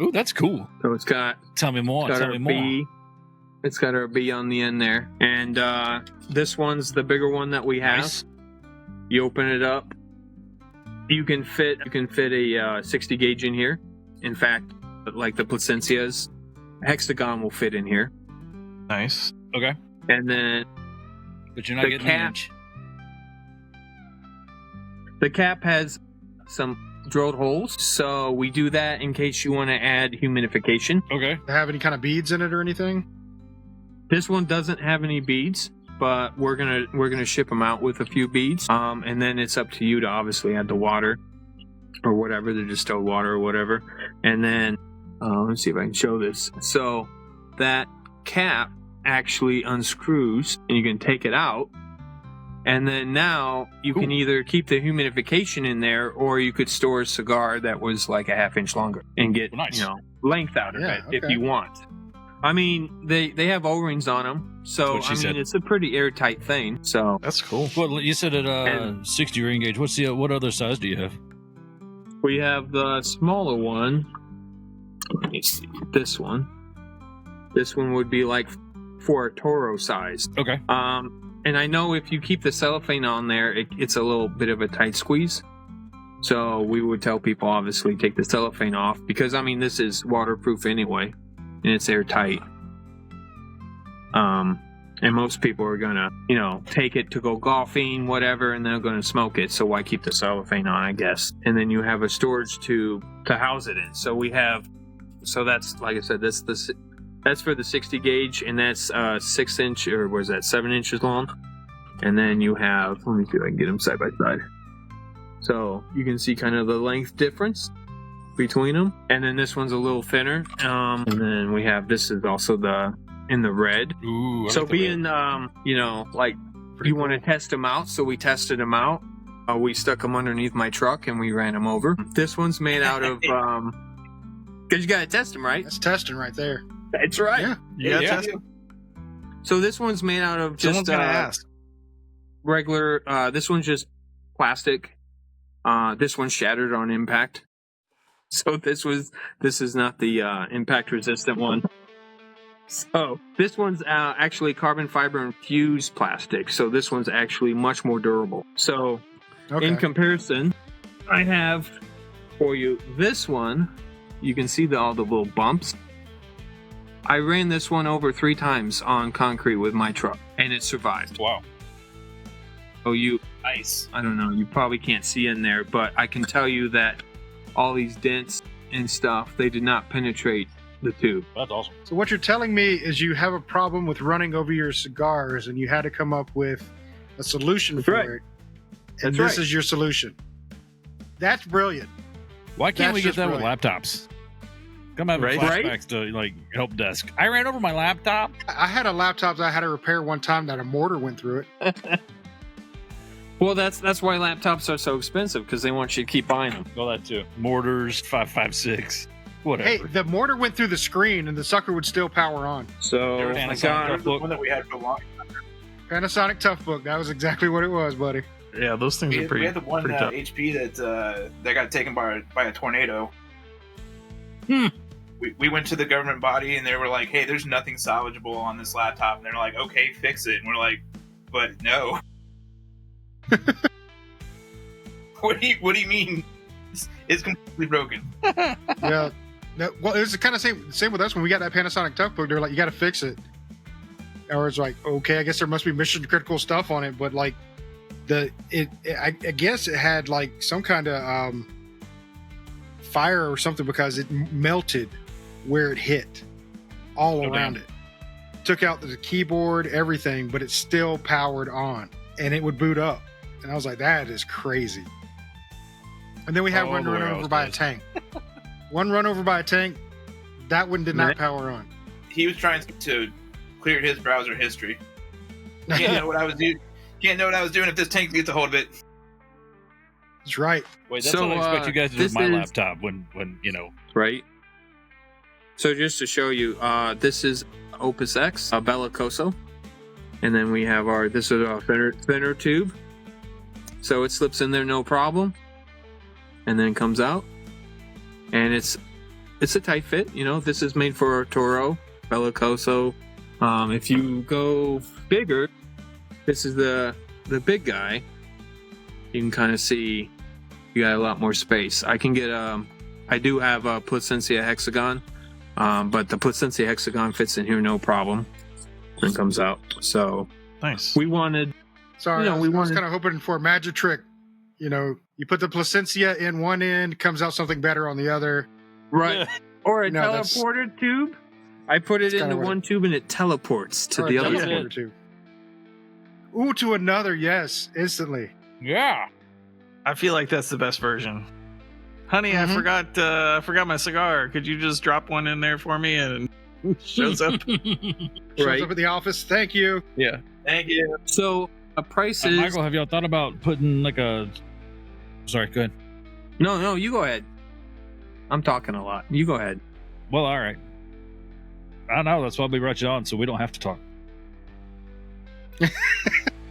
Speaker 6: Ooh, that's cool.
Speaker 4: So it's got
Speaker 6: Tell me more. Tell
Speaker 4: our
Speaker 6: me more.
Speaker 4: B. It's got our B on the end there, and this one's the bigger one that we have.
Speaker 6: Nice.
Speaker 4: You open it up. You can fit a 60 gauge in here. In fact, like the Placencias, hexagon will fit in here.
Speaker 5: Nice.
Speaker 6: Okay.
Speaker 4: And then
Speaker 6: But you're not
Speaker 4: The
Speaker 6: getting
Speaker 4: cap-
Speaker 6: an inch.
Speaker 4: the cap has some drilled holes, so we do that in case you want to add humidification.
Speaker 6: Okay.
Speaker 3: Have any kind of beads in it or anything?
Speaker 4: This one doesn't have any beads, but we're gonna ship them out with a few beads. And then it's up to you to obviously add the water or whatever, the distilled water or whatever. And then let's see if I can show this. So that cap actually unscrews, and you can take it out. And then now you can either keep the humidification in there, or you could store a cigar that was like a half-inch longer and get
Speaker 6: Nice.
Speaker 4: length out of it if
Speaker 3: okay.
Speaker 4: you want. I mean, they have O-rings on them, so
Speaker 6: That's what she said.
Speaker 4: it's a pretty airtight thing. So
Speaker 5: That's cool.
Speaker 6: Well, you said at
Speaker 4: And-
Speaker 6: 60 ring gauge. What other size do you have?
Speaker 4: we have the smaller one. Let me see this one. This one would be like for a Toro size.
Speaker 6: Okay.
Speaker 4: And I know if you keep the cellophane on there, it's a little bit of a tight squeeze. So we would tell people, obviously, take the cellophane off, because I mean, this is waterproof anyway, and it's airtight. And most people are gonna, take it to go golfing, whatever, and they're gonna smoke it. So why keep the cellophane on, I guess? And then you have a storage tube to house it in. So that's, like I said, that's for the 60 gauge, and that's 6 inch, or was that 7 inches long? And then you have, let me see if I can get them side by side. So you can see kind of the length difference between them. And then this one's a little thinner. And then we have, this is also in the red.
Speaker 6: Ooh. I
Speaker 4: So
Speaker 6: like the
Speaker 4: being, like you want to test them out, so we tested them out. We stuck them underneath my truck and we ran them over. This one's made out of, because you got to test them, right?
Speaker 3: That's testing right there.
Speaker 4: That's right.
Speaker 3: Yeah.
Speaker 5: Yeah.
Speaker 6: Yeah.
Speaker 5: Test-
Speaker 4: So this one's made out of
Speaker 5: Someone's
Speaker 4: just
Speaker 5: gonna ask.
Speaker 4: regular. This one's just plastic. This one's shattered on impact. So this is not the impact resistant one. So this one's actually carbon fiber infused plastic. So this one's actually much more durable. So
Speaker 3: Okay.
Speaker 4: in comparison, I have for you this one. You can see all the little bumps. I ran this one over 3 times on concrete with my truck, and it survived.
Speaker 6: Wow.
Speaker 4: So
Speaker 2: Nice.
Speaker 4: I don't know, you probably can't see in there, but I can tell you that all these dents and stuff, they did not penetrate the tube.
Speaker 6: That's awesome.
Speaker 3: So what you're telling me is you have a problem with running over your cigars, and you had to come up with a solution for
Speaker 4: right.
Speaker 3: it. And
Speaker 4: That's
Speaker 3: this
Speaker 4: right.
Speaker 3: is your solution. That's brilliant.
Speaker 6: Why can't
Speaker 3: That's
Speaker 6: we get
Speaker 3: just
Speaker 6: that with
Speaker 3: brilliant.
Speaker 6: laptops? Come have
Speaker 5: Right?
Speaker 6: flashbacks to like help desk. I ran over my laptop.
Speaker 3: I had a laptop that I had to repair one time that a mortar went through it.
Speaker 4: Well, that's why laptops are so expensive, because they want you to keep buying them.
Speaker 6: Well, that too. Mortars, 5.56, whatever.
Speaker 3: Hey, the mortar went through the screen and the sucker would still power on.
Speaker 4: So,
Speaker 6: They're
Speaker 4: I
Speaker 6: Panasonic
Speaker 4: got,
Speaker 6: Tough
Speaker 2: The
Speaker 6: Book.
Speaker 2: one that we had for a long.
Speaker 3: Panasonic Tough Book. That was exactly what it was, buddy.
Speaker 5: Yeah, those things
Speaker 2: We
Speaker 5: are pretty.
Speaker 2: had the one
Speaker 5: pretty tough.
Speaker 2: HP that got taken by a tornado.
Speaker 6: Hmm.
Speaker 2: We went to the government body and they were like, "Hey, there's nothing salvageable on this laptop," and they're like, "Okay, fix it." And we're like, "But no." What do you mean? It's completely broken.
Speaker 3: Yeah. Well, it was the kind of same with us when we got that Panasonic Tough Book. They're like, you got to fix it. Or it's like, okay, I guess there must be mission critical stuff on it, but like I guess it had like some kind of fire or something, because it melted where it hit all
Speaker 6: Oh,
Speaker 3: around
Speaker 6: damn.
Speaker 3: it. Took out the keyboard, everything, but it still powered on, and it would boot up. And I was like, that is crazy. And then we had
Speaker 6: Oh,
Speaker 3: one
Speaker 6: the
Speaker 3: run
Speaker 6: way I
Speaker 3: over
Speaker 6: was
Speaker 3: by a
Speaker 6: raised.
Speaker 3: tank. One run over by a tank. That one did not
Speaker 4: Right.
Speaker 3: power on.
Speaker 2: He was trying to clear his browser history. Can't know what I was doing. Can't know what I was doing if this tank gets a hold of it.
Speaker 3: That's right.
Speaker 6: Wait, that's
Speaker 4: So,
Speaker 6: what I expect you guys to do with
Speaker 4: this
Speaker 6: my
Speaker 4: is-
Speaker 6: laptop when
Speaker 4: right? So just to show you, this is Opus X, Bellicoso. And then we have this is our thinner tube. So it slips in there no problem. And then comes out. And it's a tight fit. You know, this is made for Toro, Bellicoso. If you go bigger, this is the big guy. You can kind of see you got a lot more space. I can get I do have a Placencia hexagon, but the Placencia hexagon fits in here no problem and comes out. So
Speaker 5: Nice.
Speaker 4: we wanted,
Speaker 3: Sorry,
Speaker 4: You know,
Speaker 3: I
Speaker 4: we
Speaker 3: was
Speaker 4: wanted-
Speaker 3: kind of hoping for a magic trick. You know, you put the Placencia in one end, comes out something better on the other.
Speaker 4: right, or a
Speaker 3: No, that's-
Speaker 4: teleporter tube. I put it
Speaker 3: That's kinda
Speaker 4: into
Speaker 3: what
Speaker 4: one tube and it teleports to
Speaker 3: Or
Speaker 4: the
Speaker 3: a
Speaker 4: other
Speaker 6: teleporter.
Speaker 4: tube.
Speaker 3: teleporter too. Ooh, to another, yes, instantly.
Speaker 6: Yeah.
Speaker 5: I feel like that's the best version. Honey,
Speaker 3: Mhm.
Speaker 5: I forgot my cigar. Could you just drop one in there for me and shows up?
Speaker 3: Shows
Speaker 4: Right.
Speaker 3: up at the office. Thank you.
Speaker 4: Yeah.
Speaker 2: Thank you.
Speaker 4: So a price is
Speaker 6: Michael, have y'all thought about putting like a? Sorry, go ahead.
Speaker 4: no. You go ahead. I'm talking a lot. You go ahead.
Speaker 6: Well, all right. I know that's why we brought you on, so we don't have to talk.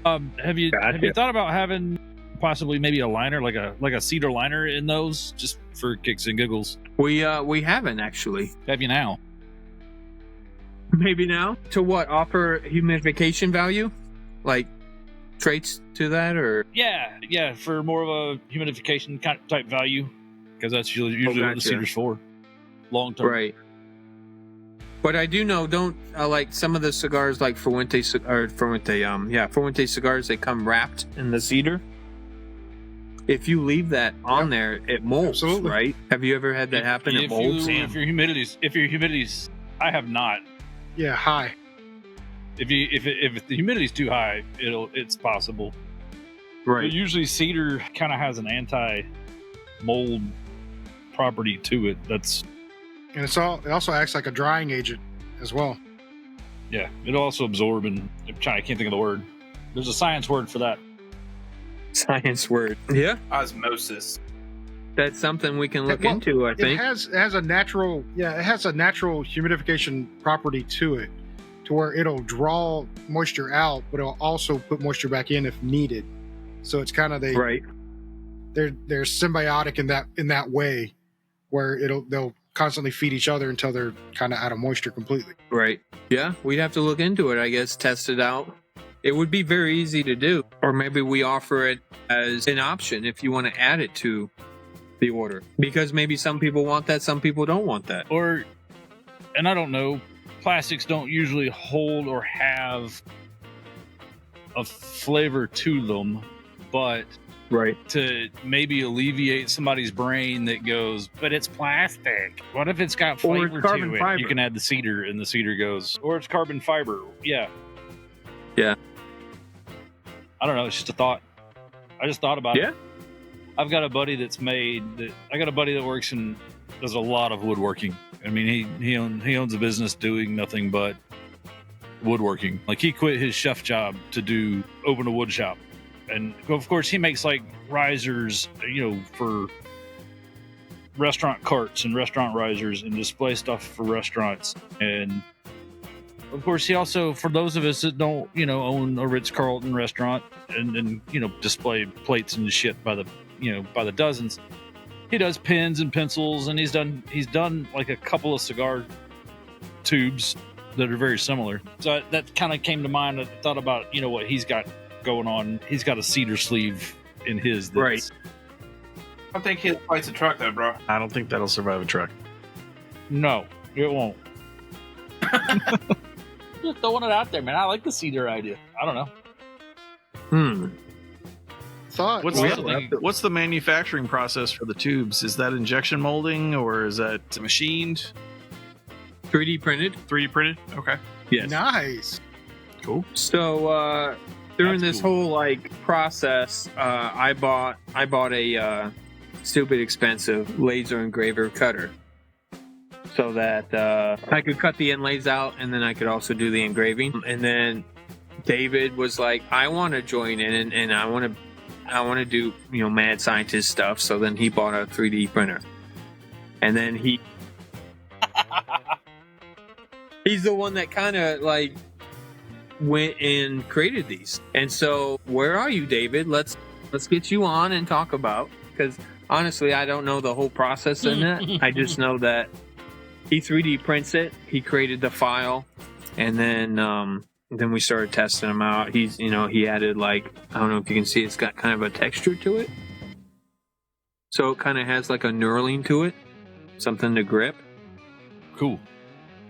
Speaker 6: Have you
Speaker 4: Gotcha.
Speaker 6: thought about having possibly maybe a liner, like a cedar liner in those, just for kicks and giggles?
Speaker 4: We haven't actually.
Speaker 6: Have you now?
Speaker 4: Maybe now. To what? Offer humidification value? Like traits to that or
Speaker 6: Yeah, for more of a humidification kind of type value, because that's usually what the
Speaker 4: gotcha.
Speaker 6: cedar's for, long term.
Speaker 4: right. But I do know don't like some of the cigars like Fuente cigars, they come wrapped in the cedar. If you leave that on there, it molds,
Speaker 3: Absolutely.
Speaker 4: right? Have you ever had that happen? It molds.
Speaker 6: If your humidity's, I have not.
Speaker 3: Yeah, hi.
Speaker 6: If the humidity's too high, it's possible.
Speaker 4: Right.
Speaker 6: But usually cedar kind of has an anti-mold property to it. That's
Speaker 3: And it also acts like a drying agent as well.
Speaker 6: yeah. It'll also absorb and I can't think of the word. There's a science word for that.
Speaker 4: Science word. Yeah.
Speaker 2: Osmosis.
Speaker 4: That's something we can look
Speaker 3: Well,
Speaker 4: into, I
Speaker 3: It
Speaker 4: think.
Speaker 3: has a natural humidification property to it, to where it'll draw moisture out, but it'll also put moisture back in if needed. So it's kind of
Speaker 4: Right.
Speaker 3: they're symbiotic in that way, where they'll constantly feed each other until they're kind of out of moisture completely.
Speaker 4: Right. Yeah, we'd have to look into it, I guess, test it out. It would be very easy to do. Or maybe we offer it as an option if you want to add it to the order. Because maybe some people want that, some people don't want that.
Speaker 6: Or, and I don't know, plastics don't usually hold or have a flavor to them, but
Speaker 4: Right.
Speaker 6: to maybe alleviate somebody's brain that goes, but it's plastic. What if it's got
Speaker 4: Or it's
Speaker 6: flavor
Speaker 4: carbon
Speaker 6: to it?
Speaker 4: fiber.
Speaker 6: You can add the cedar, and the cedar goes, or it's carbon fiber. Yeah.
Speaker 4: Yeah.
Speaker 6: I don't know. It's just a thought. I just thought about
Speaker 4: Yeah.
Speaker 6: it. I've got a buddy that works and does a lot of woodworking. I mean, he owns a business doing nothing but woodworking. Like, he quit his chef job to open a wood shop. And of course he makes like risers, for restaurant carts and restaurant risers and display stuff for restaurants. And of course he also, for those of us that don't, own a Ritz-Carlton restaurant and display plates and shit by the dozens, he does pens and pencils, and he's done like a couple of cigar tubes that are very similar. So that kind of came to mind. I thought about, what he's got going on. He's got a cedar sleeve in his.
Speaker 4: Right.
Speaker 2: I don't think his fights a truck though, bro.
Speaker 5: I don't think that'll survive a truck.
Speaker 6: No, it won't. Just throwing it out there, man. I like the cedar idea. I don't know.
Speaker 3: Thought.
Speaker 5: What's
Speaker 6: Well,
Speaker 5: what's the manufacturing process for the tubes? Is that injection molding or is that machined,
Speaker 4: 3D printed?
Speaker 5: 3D printed? Okay.
Speaker 4: Yes.
Speaker 3: Nice.
Speaker 5: Cool.
Speaker 4: So during
Speaker 6: That's
Speaker 4: this
Speaker 6: cool.
Speaker 4: whole process, I bought a stupid expensive laser engraver cutter, so that I could cut the inlays out, and then I could also do the engraving. And then David was like, "I want to join in, and I want to do mad scientist stuff." So then he bought a 3D printer, and then he's the one that kind of went and created these. And so, where are you, David? Let's get you on and talk about, because honestly, I don't know the whole process in it. I just know that he 3D prints it. He created the file, and then we started testing them out. He added, like, I don't know if you can see, it's got kind of a texture to it. So it kind of has like a knurling to it, something to grip.
Speaker 6: Cool.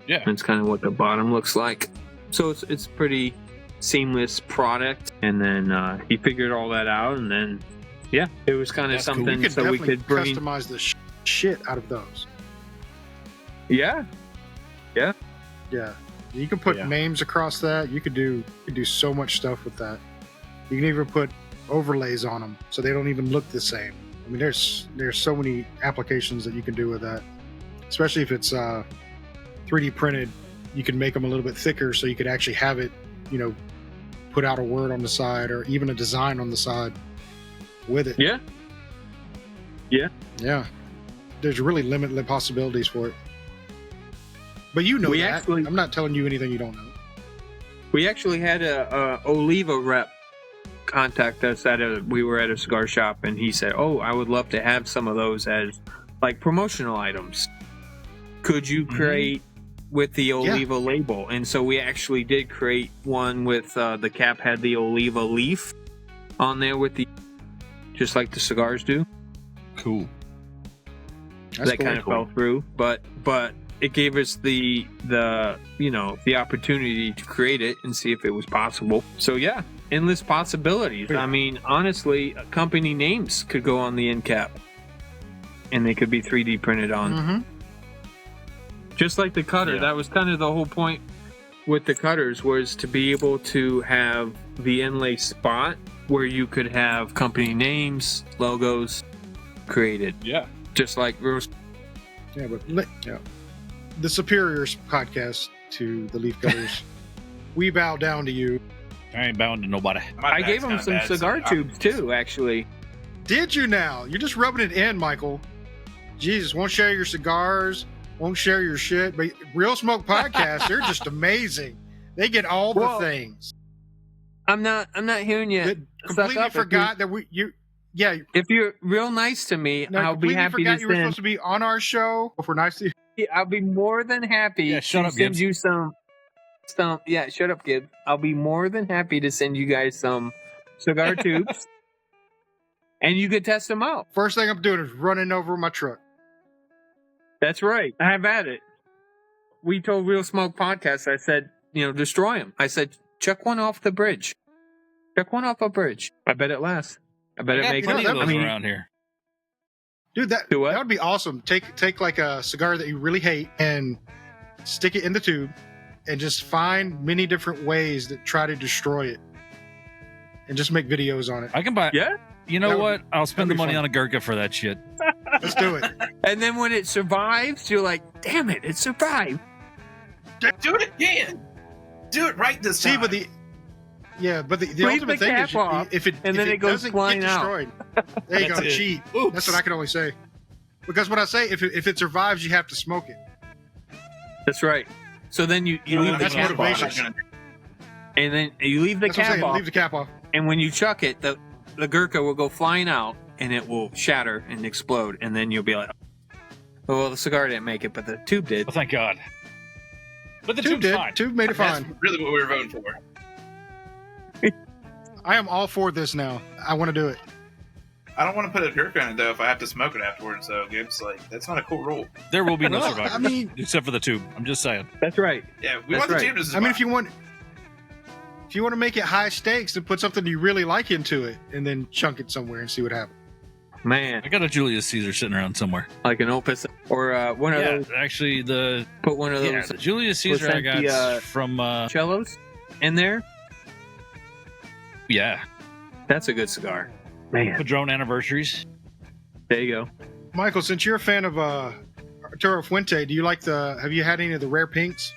Speaker 6: Yeah.
Speaker 4: That's kind of what the bottom looks like. So it's pretty seamless product. And then he figured all that out, and then it was kind of
Speaker 6: That's cool.
Speaker 4: something
Speaker 3: You could
Speaker 4: so we
Speaker 3: definitely
Speaker 4: could bring.
Speaker 3: customize the shit out of those.
Speaker 4: Yeah.
Speaker 3: Yeah, you can put
Speaker 6: Yeah.
Speaker 3: names across that. You could do so much stuff with that. You can even put overlays on them so they don't even look the same. I mean, there's so many applications that you can do with that, especially if it's 3D printed. You can make them a little bit thicker so you could actually have it, put out a word on the side or even a design on the side with it.
Speaker 4: Yeah.
Speaker 3: Yeah. There's really limitless possibilities for it. But
Speaker 4: We
Speaker 3: that.
Speaker 4: actually-
Speaker 3: I'm not telling you anything you don't know.
Speaker 4: We actually had a Oliva rep contact us we were at a cigar shop, and he said, "Oh, I would love to have some of those as like promotional items. Could you create with the Oliva label?" And so we actually did create one with the cap had the Oliva leaf on there with just like the cigars do.
Speaker 6: Cool.
Speaker 3: That's
Speaker 4: That kind of fell through, but it gave us the opportunity to create it and see if it was possible. So yeah, endless possibilities. I mean, honestly, company names could go on the end cap, and they could be 3D printed on.
Speaker 3: Mm-hmm.
Speaker 4: Just like the cutter.
Speaker 6: Yeah.
Speaker 4: That was kind of the whole point with the cutters, was to be able to have the inlay spot where you could have company names, logos created.
Speaker 6: Yeah.
Speaker 4: Just like
Speaker 3: Yeah, but the Superiors podcast to the Leaf Cutters, we bow down to you.
Speaker 6: I ain't bound to nobody.
Speaker 2: My
Speaker 4: I
Speaker 2: back's
Speaker 4: gave him
Speaker 2: kinda
Speaker 4: some
Speaker 2: bad, so
Speaker 4: cigar
Speaker 2: I'm-
Speaker 4: tubes too, actually.
Speaker 3: Did you now? You're just rubbing it in, Michael. Jesus, won't share your cigars, won't share your shit. But Real Smoke Podcast, they're just amazing. They get all the
Speaker 4: Well,
Speaker 3: things.
Speaker 4: I'm not hearing you.
Speaker 3: That completely forgot that
Speaker 4: If you're real nice to me,
Speaker 3: no,
Speaker 4: I'll be
Speaker 3: completely
Speaker 4: happy
Speaker 3: forgot
Speaker 4: to
Speaker 3: you were
Speaker 4: send.
Speaker 3: supposed to be on our show. If we're nice to you.
Speaker 4: I'll be more than happy
Speaker 6: Yeah, shut
Speaker 4: to
Speaker 6: up,
Speaker 4: send
Speaker 6: Gibbs.
Speaker 4: you some. Yeah, shut up, Gibbs. I'll be more than happy to send you guys some cigar tubes, and you could test them out.
Speaker 3: First thing I'm doing is running over my truck.
Speaker 4: That's right. Have at it. We told Real Smoke Podcast, I said, destroy them. I said, chuck one off the bridge. Chuck one off a bridge. I bet it lasts. I bet
Speaker 6: I
Speaker 4: it
Speaker 6: got
Speaker 4: makes
Speaker 6: plenty
Speaker 3: that-
Speaker 6: of those
Speaker 4: I mean,
Speaker 6: around here.
Speaker 3: Dude, that
Speaker 4: Do what?
Speaker 3: would be awesome. Take like a cigar that you really hate and stick it in the tube and just find many different ways that try to destroy it. And just make videos on it.
Speaker 6: I can buy.
Speaker 4: Yeah.
Speaker 6: You know
Speaker 3: That would-
Speaker 6: what? I'll spend the
Speaker 3: that'd be
Speaker 6: money
Speaker 3: fun.
Speaker 6: on a Gurkha for that shit.
Speaker 3: Let's do it.
Speaker 4: And then when it survives, you're like, damn it, it survived.
Speaker 2: Do it again. Do it right this
Speaker 3: See,
Speaker 2: time.
Speaker 3: but the
Speaker 4: Leave
Speaker 3: ultimate
Speaker 4: the
Speaker 3: thing
Speaker 4: cap
Speaker 3: is
Speaker 4: off,
Speaker 3: if it
Speaker 4: and
Speaker 3: if
Speaker 4: then
Speaker 3: it
Speaker 4: it goes
Speaker 3: doesn't
Speaker 4: flying
Speaker 3: get
Speaker 4: out.
Speaker 3: destroyed, there you go.
Speaker 6: That's it.
Speaker 3: Cheat.
Speaker 2: Oops.
Speaker 3: That's what I can only say. Because when I say if it survives, you have to smoke it.
Speaker 4: That's right. So then you leave the
Speaker 3: that's
Speaker 4: cap
Speaker 3: motivation.
Speaker 4: off. And then you leave the
Speaker 3: That's what I'm
Speaker 4: cap
Speaker 3: saying.
Speaker 4: off.
Speaker 3: Leave the cap off.
Speaker 4: And when you chuck it, the Gurkha will go flying out, and it will shatter and explode. And then you'll be like, oh, well, the cigar didn't make it, but the tube did.
Speaker 6: Well, thank God. But the
Speaker 3: Tube
Speaker 6: tube's
Speaker 3: did.
Speaker 6: fine.
Speaker 3: Tube made it
Speaker 2: That's
Speaker 3: fine.
Speaker 2: really what we were voting for.
Speaker 3: I am all for this now. I want to do it.
Speaker 2: I don't want to put a Gurkha in it though if I have to smoke it afterwards. So Gibbs, that's not a cool rule.
Speaker 6: There will be no
Speaker 3: Well,
Speaker 6: survivors.
Speaker 3: I mean,
Speaker 6: except for the tube. I'm just saying.
Speaker 4: That's right.
Speaker 2: Yeah, we
Speaker 4: That's
Speaker 2: want the
Speaker 4: right.
Speaker 2: team to
Speaker 3: I mean,
Speaker 2: survive.
Speaker 3: if you want to make it high stakes, then put something you really like into it, and then chunk it somewhere and see what happens.
Speaker 4: Man,
Speaker 6: I got a Julius Caesar sitting around somewhere.
Speaker 4: like an Opus or one of
Speaker 6: Yeah,
Speaker 4: those.
Speaker 6: actually, the
Speaker 4: Put one of those
Speaker 6: the Julius Caesar I got
Speaker 4: Placenti,
Speaker 6: from
Speaker 4: cellos in there.
Speaker 6: yeah,
Speaker 4: That's a good cigar. Man,
Speaker 6: Padron Anniversaries.
Speaker 4: there you go.
Speaker 3: Michael, since you're a fan of Arturo Fuente, do you like have you had any of the rare pinks?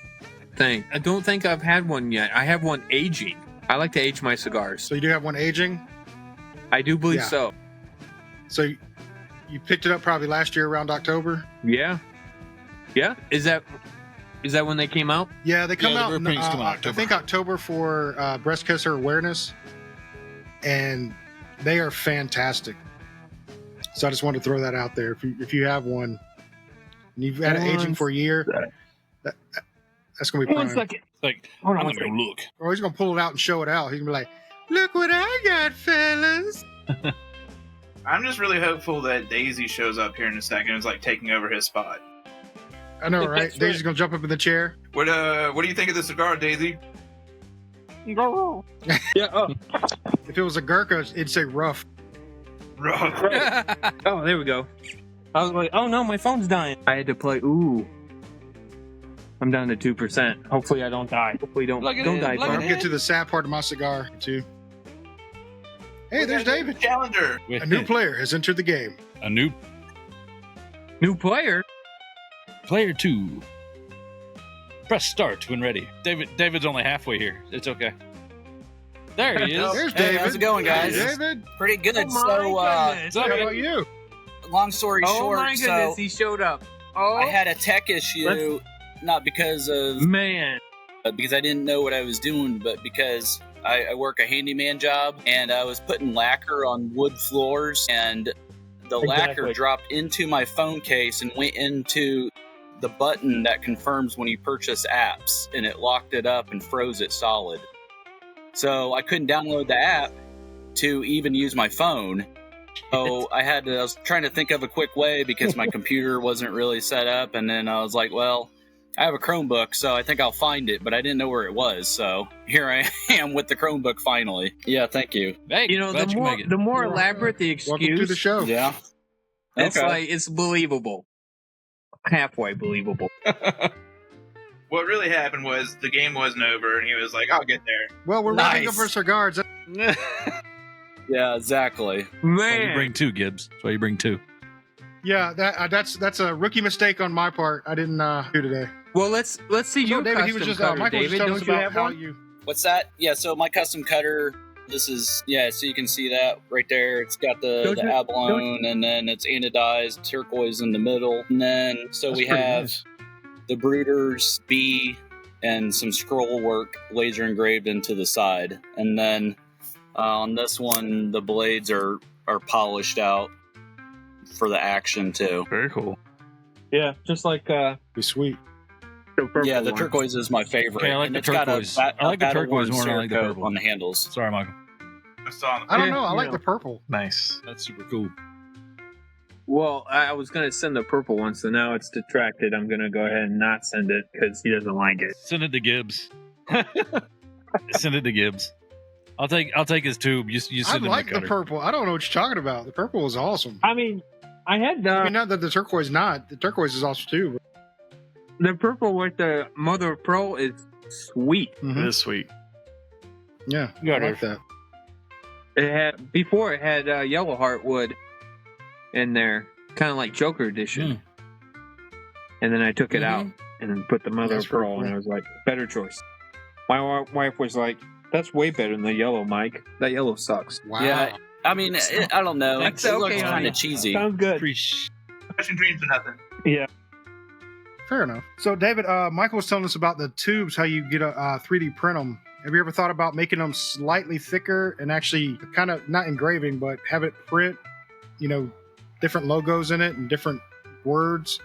Speaker 4: I don't think I've had one yet. I have one aging. I like to age my cigars.
Speaker 3: So you do have one aging.
Speaker 4: I do believe
Speaker 3: Yeah.
Speaker 4: so.
Speaker 3: So you picked it up probably last year around October.
Speaker 4: Yeah. Yeah. Is that Is that when they came out?
Speaker 3: Yeah, they come
Speaker 6: Yeah, the
Speaker 3: out.
Speaker 6: rear
Speaker 3: in,
Speaker 6: pinks come out
Speaker 3: I
Speaker 6: October.
Speaker 3: think October for breast cancer awareness, and they are fantastic. So I just wanted to throw that out there. If you have one, and you've had it aging for a year, that's gonna be
Speaker 4: One
Speaker 3: prime.
Speaker 4: second.
Speaker 6: Like,
Speaker 4: Hold on
Speaker 6: I'm
Speaker 4: one
Speaker 6: gonna go look.
Speaker 3: Or he's gonna pull it out and show it out. He's gonna be like, "Look what I got, fellas."
Speaker 2: I'm just really hopeful that Daisy shows up here in a second and is like taking over his spot.
Speaker 3: I know, right?
Speaker 4: That's
Speaker 3: Daisy's gonna jump up in the chair.
Speaker 2: What do you think of the cigar, Daisy?
Speaker 4: Yeah. Oh.
Speaker 3: If it was a Gurkha, it'd say rough.
Speaker 4: Oh, there we go. I was like, oh no, my phone's dying. I had to play. Ooh. I'm down to 2%. Hopefully I don't die. Hopefully don't
Speaker 6: Plug it
Speaker 4: don't
Speaker 6: in,
Speaker 4: die.
Speaker 6: plug
Speaker 3: I'll
Speaker 6: it
Speaker 4: Farm.
Speaker 3: get to the sad part of my cigar too. Hey, there's David.
Speaker 2: Challenger.
Speaker 3: A new player has entered the game.
Speaker 6: A new
Speaker 4: New player.
Speaker 6: player 2. Press start when ready. David's only halfway here. It's okay. There he is.
Speaker 3: There's
Speaker 7: Hey,
Speaker 3: David.
Speaker 7: how's it going, guys?
Speaker 3: Hey, David.
Speaker 7: Pretty good.
Speaker 4: Oh,
Speaker 7: So,
Speaker 4: my goodness.
Speaker 3: How about you?
Speaker 7: long story
Speaker 4: Oh
Speaker 7: short,
Speaker 4: my goodness,
Speaker 7: so
Speaker 4: he showed up. Oh
Speaker 7: I had a tech issue, not because of
Speaker 4: man.
Speaker 7: because I didn't know what I was doing, but because I work a handyman job and I was putting lacquer on wood floors, and the lacquer
Speaker 4: Exactly.
Speaker 7: dropped into my phone case and went into the button that confirms when you purchase apps, and it locked it up and froze it solid. So I couldn't download the app to even use my phone. So I was trying to think of a quick way because my computer wasn't really set up, and then I was like, well, I have a Chromebook, so I think I'll find it, but I didn't know where it was. So here I am with the Chromebook finally. Yeah, thank you.
Speaker 6: Hey,
Speaker 4: You know,
Speaker 6: glad
Speaker 4: the
Speaker 6: you
Speaker 4: more
Speaker 6: make it.
Speaker 4: the more elaborate the
Speaker 3: Welcome to the
Speaker 4: excuse,
Speaker 3: show.
Speaker 7: Yeah.
Speaker 4: it's
Speaker 7: Okay.
Speaker 4: like it's believable. Halfway believable.
Speaker 2: What really happened was the game wasn't over, and he was like, "I'll get there."
Speaker 3: Well, we're wrapping up
Speaker 7: Nice.
Speaker 3: our cigars.
Speaker 7: Yeah, exactly.
Speaker 6: That's why you
Speaker 4: Man.
Speaker 6: bring 2, Gibbs. That's why you bring 2.
Speaker 3: Yeah, that's a rookie mistake on my part. I didn't do today.
Speaker 4: Well, let's see
Speaker 3: So,
Speaker 4: your
Speaker 3: David, he
Speaker 4: custom
Speaker 3: was just
Speaker 4: cutter,
Speaker 3: Michael was
Speaker 4: David.
Speaker 3: just telling us
Speaker 4: Don't you
Speaker 3: about
Speaker 4: have
Speaker 3: how
Speaker 4: one?
Speaker 3: you.
Speaker 7: What's that? Yeah, so my custom cutter, this is, so you can see that right there. It's got the
Speaker 4: Don't you-
Speaker 7: abalone, and then it's anodized turquoise in the middle. And then, so
Speaker 3: That's
Speaker 7: we
Speaker 3: pretty
Speaker 7: have
Speaker 3: nice.
Speaker 7: the Brooder's B and some scroll work laser engraved into the side. And then on this one, the blades are polished out for the action too.
Speaker 6: Very cool.
Speaker 4: Yeah, just like
Speaker 3: Be sweet.
Speaker 4: the purple
Speaker 7: Yeah, the
Speaker 4: one.
Speaker 7: turquoise is my favorite.
Speaker 6: Okay, I like
Speaker 7: and
Speaker 6: the
Speaker 7: it's got
Speaker 6: turquoise.
Speaker 7: a
Speaker 6: I like the turquoise
Speaker 7: Battleworn
Speaker 6: more than I like the
Speaker 7: Cerakote
Speaker 6: purple.
Speaker 7: on the handles.
Speaker 6: Sorry, Michael.
Speaker 2: I saw him.
Speaker 3: I don't
Speaker 4: Yeah,
Speaker 3: know. I like
Speaker 4: yeah.
Speaker 3: the purple.
Speaker 5: Nice.
Speaker 6: That's super cool.
Speaker 4: Well, I was gonna send the purple one, so now it's detracted. I'm gonna go ahead and not send it because he doesn't like it.
Speaker 6: Send it to Gibbs. Send it to Gibbs. I'll take his tube. You
Speaker 3: I
Speaker 6: send him
Speaker 3: like
Speaker 6: the
Speaker 3: the
Speaker 6: cutter.
Speaker 3: purple. I don't know what you're talking about. The purple is awesome.
Speaker 4: I mean, I had
Speaker 3: I mean, not that the turquoise not. The turquoise is awesome too.
Speaker 4: the purple with the Mother of Pearl is sweet.
Speaker 3: But,
Speaker 5: It is sweet.
Speaker 3: Yeah,
Speaker 6: You
Speaker 3: I
Speaker 6: got
Speaker 3: like that.
Speaker 4: It had before it had yellow heartwood in there, kind of like Joker edition. And then I took it out and then put the Mother
Speaker 3: That's
Speaker 4: of Pearl,
Speaker 3: pretty cool.
Speaker 4: and I was like, better choice. My wife was like, "That's way better than the yellow, Mike. That yellow sucks."
Speaker 3: Wow.
Speaker 7: Yeah. I mean, I don't know.
Speaker 4: That's
Speaker 7: It looks
Speaker 4: okay,
Speaker 7: kind
Speaker 4: honey.
Speaker 7: of cheesy.
Speaker 4: Sounds good.
Speaker 2: Pushing dreams to nothing.
Speaker 3: Fair enough. So, David, Michael was telling us about the tubes, how you get a 3D print them. Have you ever thought about making them slightly thicker and actually kind of not engraving, but have it print, different logos in it and different words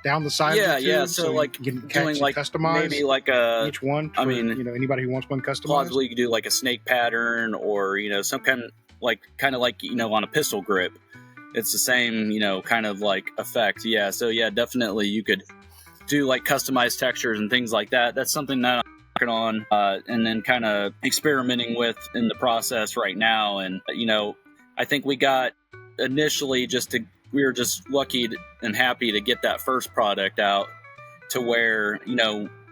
Speaker 3: down the side
Speaker 7: Yeah,
Speaker 3: of the
Speaker 7: yeah.
Speaker 3: tube?
Speaker 7: So,
Speaker 3: you
Speaker 7: like,
Speaker 3: can
Speaker 7: doing
Speaker 3: actually
Speaker 7: like
Speaker 3: customize
Speaker 7: maybe like a
Speaker 3: each one.
Speaker 7: I
Speaker 3: For,
Speaker 7: mean,
Speaker 3: anybody who wants one customized.
Speaker 7: plausibly you could do like a snake pattern, or some kind of like on a pistol grip. It's the same kind of like effect. Yeah. So yeah, definitely you could do like customized textures and things like that. That's something that I'm working on and then kind of experimenting with in the process right now. And I think we got initially we were just lucky and happy to get that first product out to where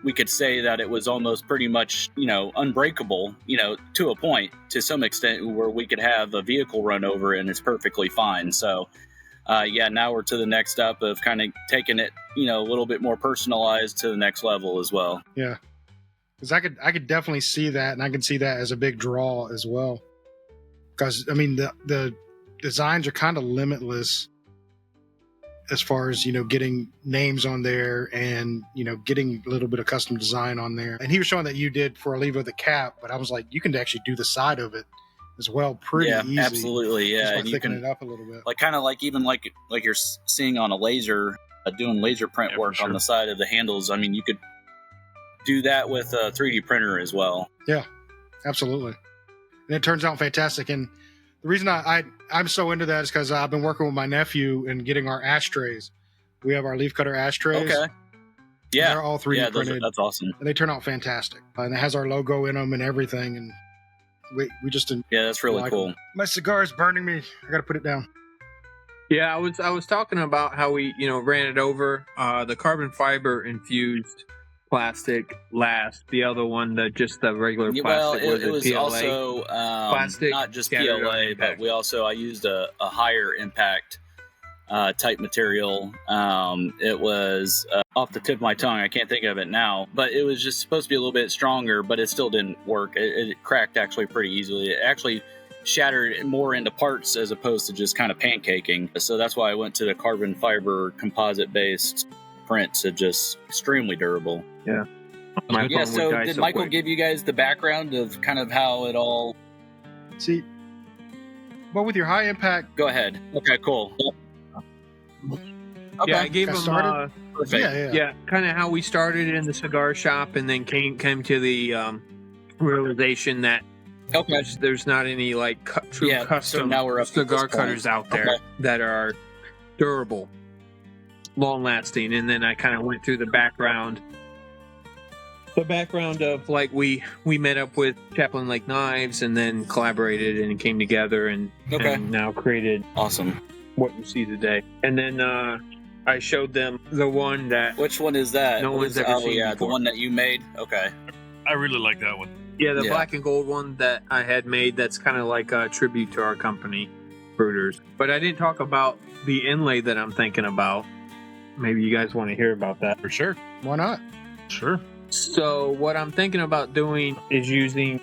Speaker 7: we could say that it was almost pretty much unbreakable to a point, to some extent, where we could have a vehicle run over it and it's perfectly fine. So now we're to the next step of kind of taking it a little bit more personalized to the next level as well.
Speaker 3: Yeah. Because I could definitely see that, and I can see that as a big draw as well. Because I mean, the designs are kind of limitless, as far as, getting names on there and, getting a little bit of custom design on there. And he was showing that you did for Olivo the cap, but I was like, you can actually do the side of it as well pretty easy.
Speaker 7: Absolutely,
Speaker 3: Just
Speaker 7: yeah.
Speaker 3: by
Speaker 7: And you
Speaker 3: thickening
Speaker 7: can,
Speaker 3: it up a little bit.
Speaker 7: like, kind of like even like you're seeing on a laser, doing laser print
Speaker 6: Yeah, for
Speaker 7: work on
Speaker 6: sure.
Speaker 7: the side of the handles. I mean, you could do that with a 3D printer as well.
Speaker 3: Yeah, absolutely. And it turns out fantastic. And the reason I'm so into that is because I've been working with my nephew and getting our ashtrays. We have our leaf cutter ashtrays.
Speaker 7: Okay. Yeah.
Speaker 3: They're all 3D printed.
Speaker 7: That's awesome.
Speaker 3: And they turn out fantastic. And it has our logo in them and everything. And we just
Speaker 7: Yeah, that's really
Speaker 3: like
Speaker 7: cool.
Speaker 3: them. My cigar is burning me. I got to put it down.
Speaker 4: Yeah, I was talking about how we ran it over. The carbon fiber infused plastic last. The other one, just the regular
Speaker 7: Yeah,
Speaker 4: plastic,
Speaker 7: well,
Speaker 4: was
Speaker 7: it
Speaker 4: a
Speaker 7: was
Speaker 4: PLA.
Speaker 7: also
Speaker 4: Plastic
Speaker 7: not just
Speaker 4: scattered on
Speaker 7: PLA,
Speaker 4: impact.
Speaker 7: but I used a higher impact type material. It was off the tip of my tongue. I can't think of it now, but it was just supposed to be a little bit stronger, but it still didn't work. It cracked actually pretty easily. It actually shattered more into parts as opposed to just kind of pancaking. So that's why I went to the carbon fiber composite based prints. It's just extremely durable.
Speaker 4: My
Speaker 7: Yeah,
Speaker 4: phone would
Speaker 7: so
Speaker 4: die
Speaker 7: did
Speaker 4: so
Speaker 7: Michael
Speaker 4: quick.
Speaker 7: give you guys the background of kind of how it all...
Speaker 3: See, well, with your high impact,
Speaker 7: Go ahead. Okay, cool. Okay,
Speaker 4: Yeah, I gave
Speaker 3: Got
Speaker 4: him
Speaker 3: started?
Speaker 7: perfect.
Speaker 3: yeah.
Speaker 4: kind of how we started in the cigar shop, and then came to the realization that
Speaker 7: Okay.
Speaker 4: there's not any like true
Speaker 7: Yeah, so
Speaker 4: custom
Speaker 7: now we're up to
Speaker 4: cigar
Speaker 7: this point.
Speaker 4: cutters out there
Speaker 7: Okay.
Speaker 4: that are durable, long lasting. And then I kind of went through the background of like we met up with Chaplain Lake Knives and then collaborated and came together and now created
Speaker 7: Awesome.
Speaker 4: what you see today. And then I showed them the one that
Speaker 7: Which one is that?
Speaker 4: No
Speaker 7: What
Speaker 4: one's
Speaker 7: is-
Speaker 4: ever
Speaker 7: oh,
Speaker 4: seen
Speaker 7: yeah,
Speaker 4: before.
Speaker 7: the one that you made? Okay.
Speaker 6: I really like that one.
Speaker 4: the
Speaker 7: Yeah.
Speaker 4: black and gold one that I had made, that's kind of like a tribute to our company, Brooders. But I didn't talk about the inlay that I'm thinking about. Maybe you guys want to hear about that.
Speaker 6: For sure.
Speaker 3: Why not?
Speaker 6: Sure.
Speaker 4: So what I'm thinking about doing is using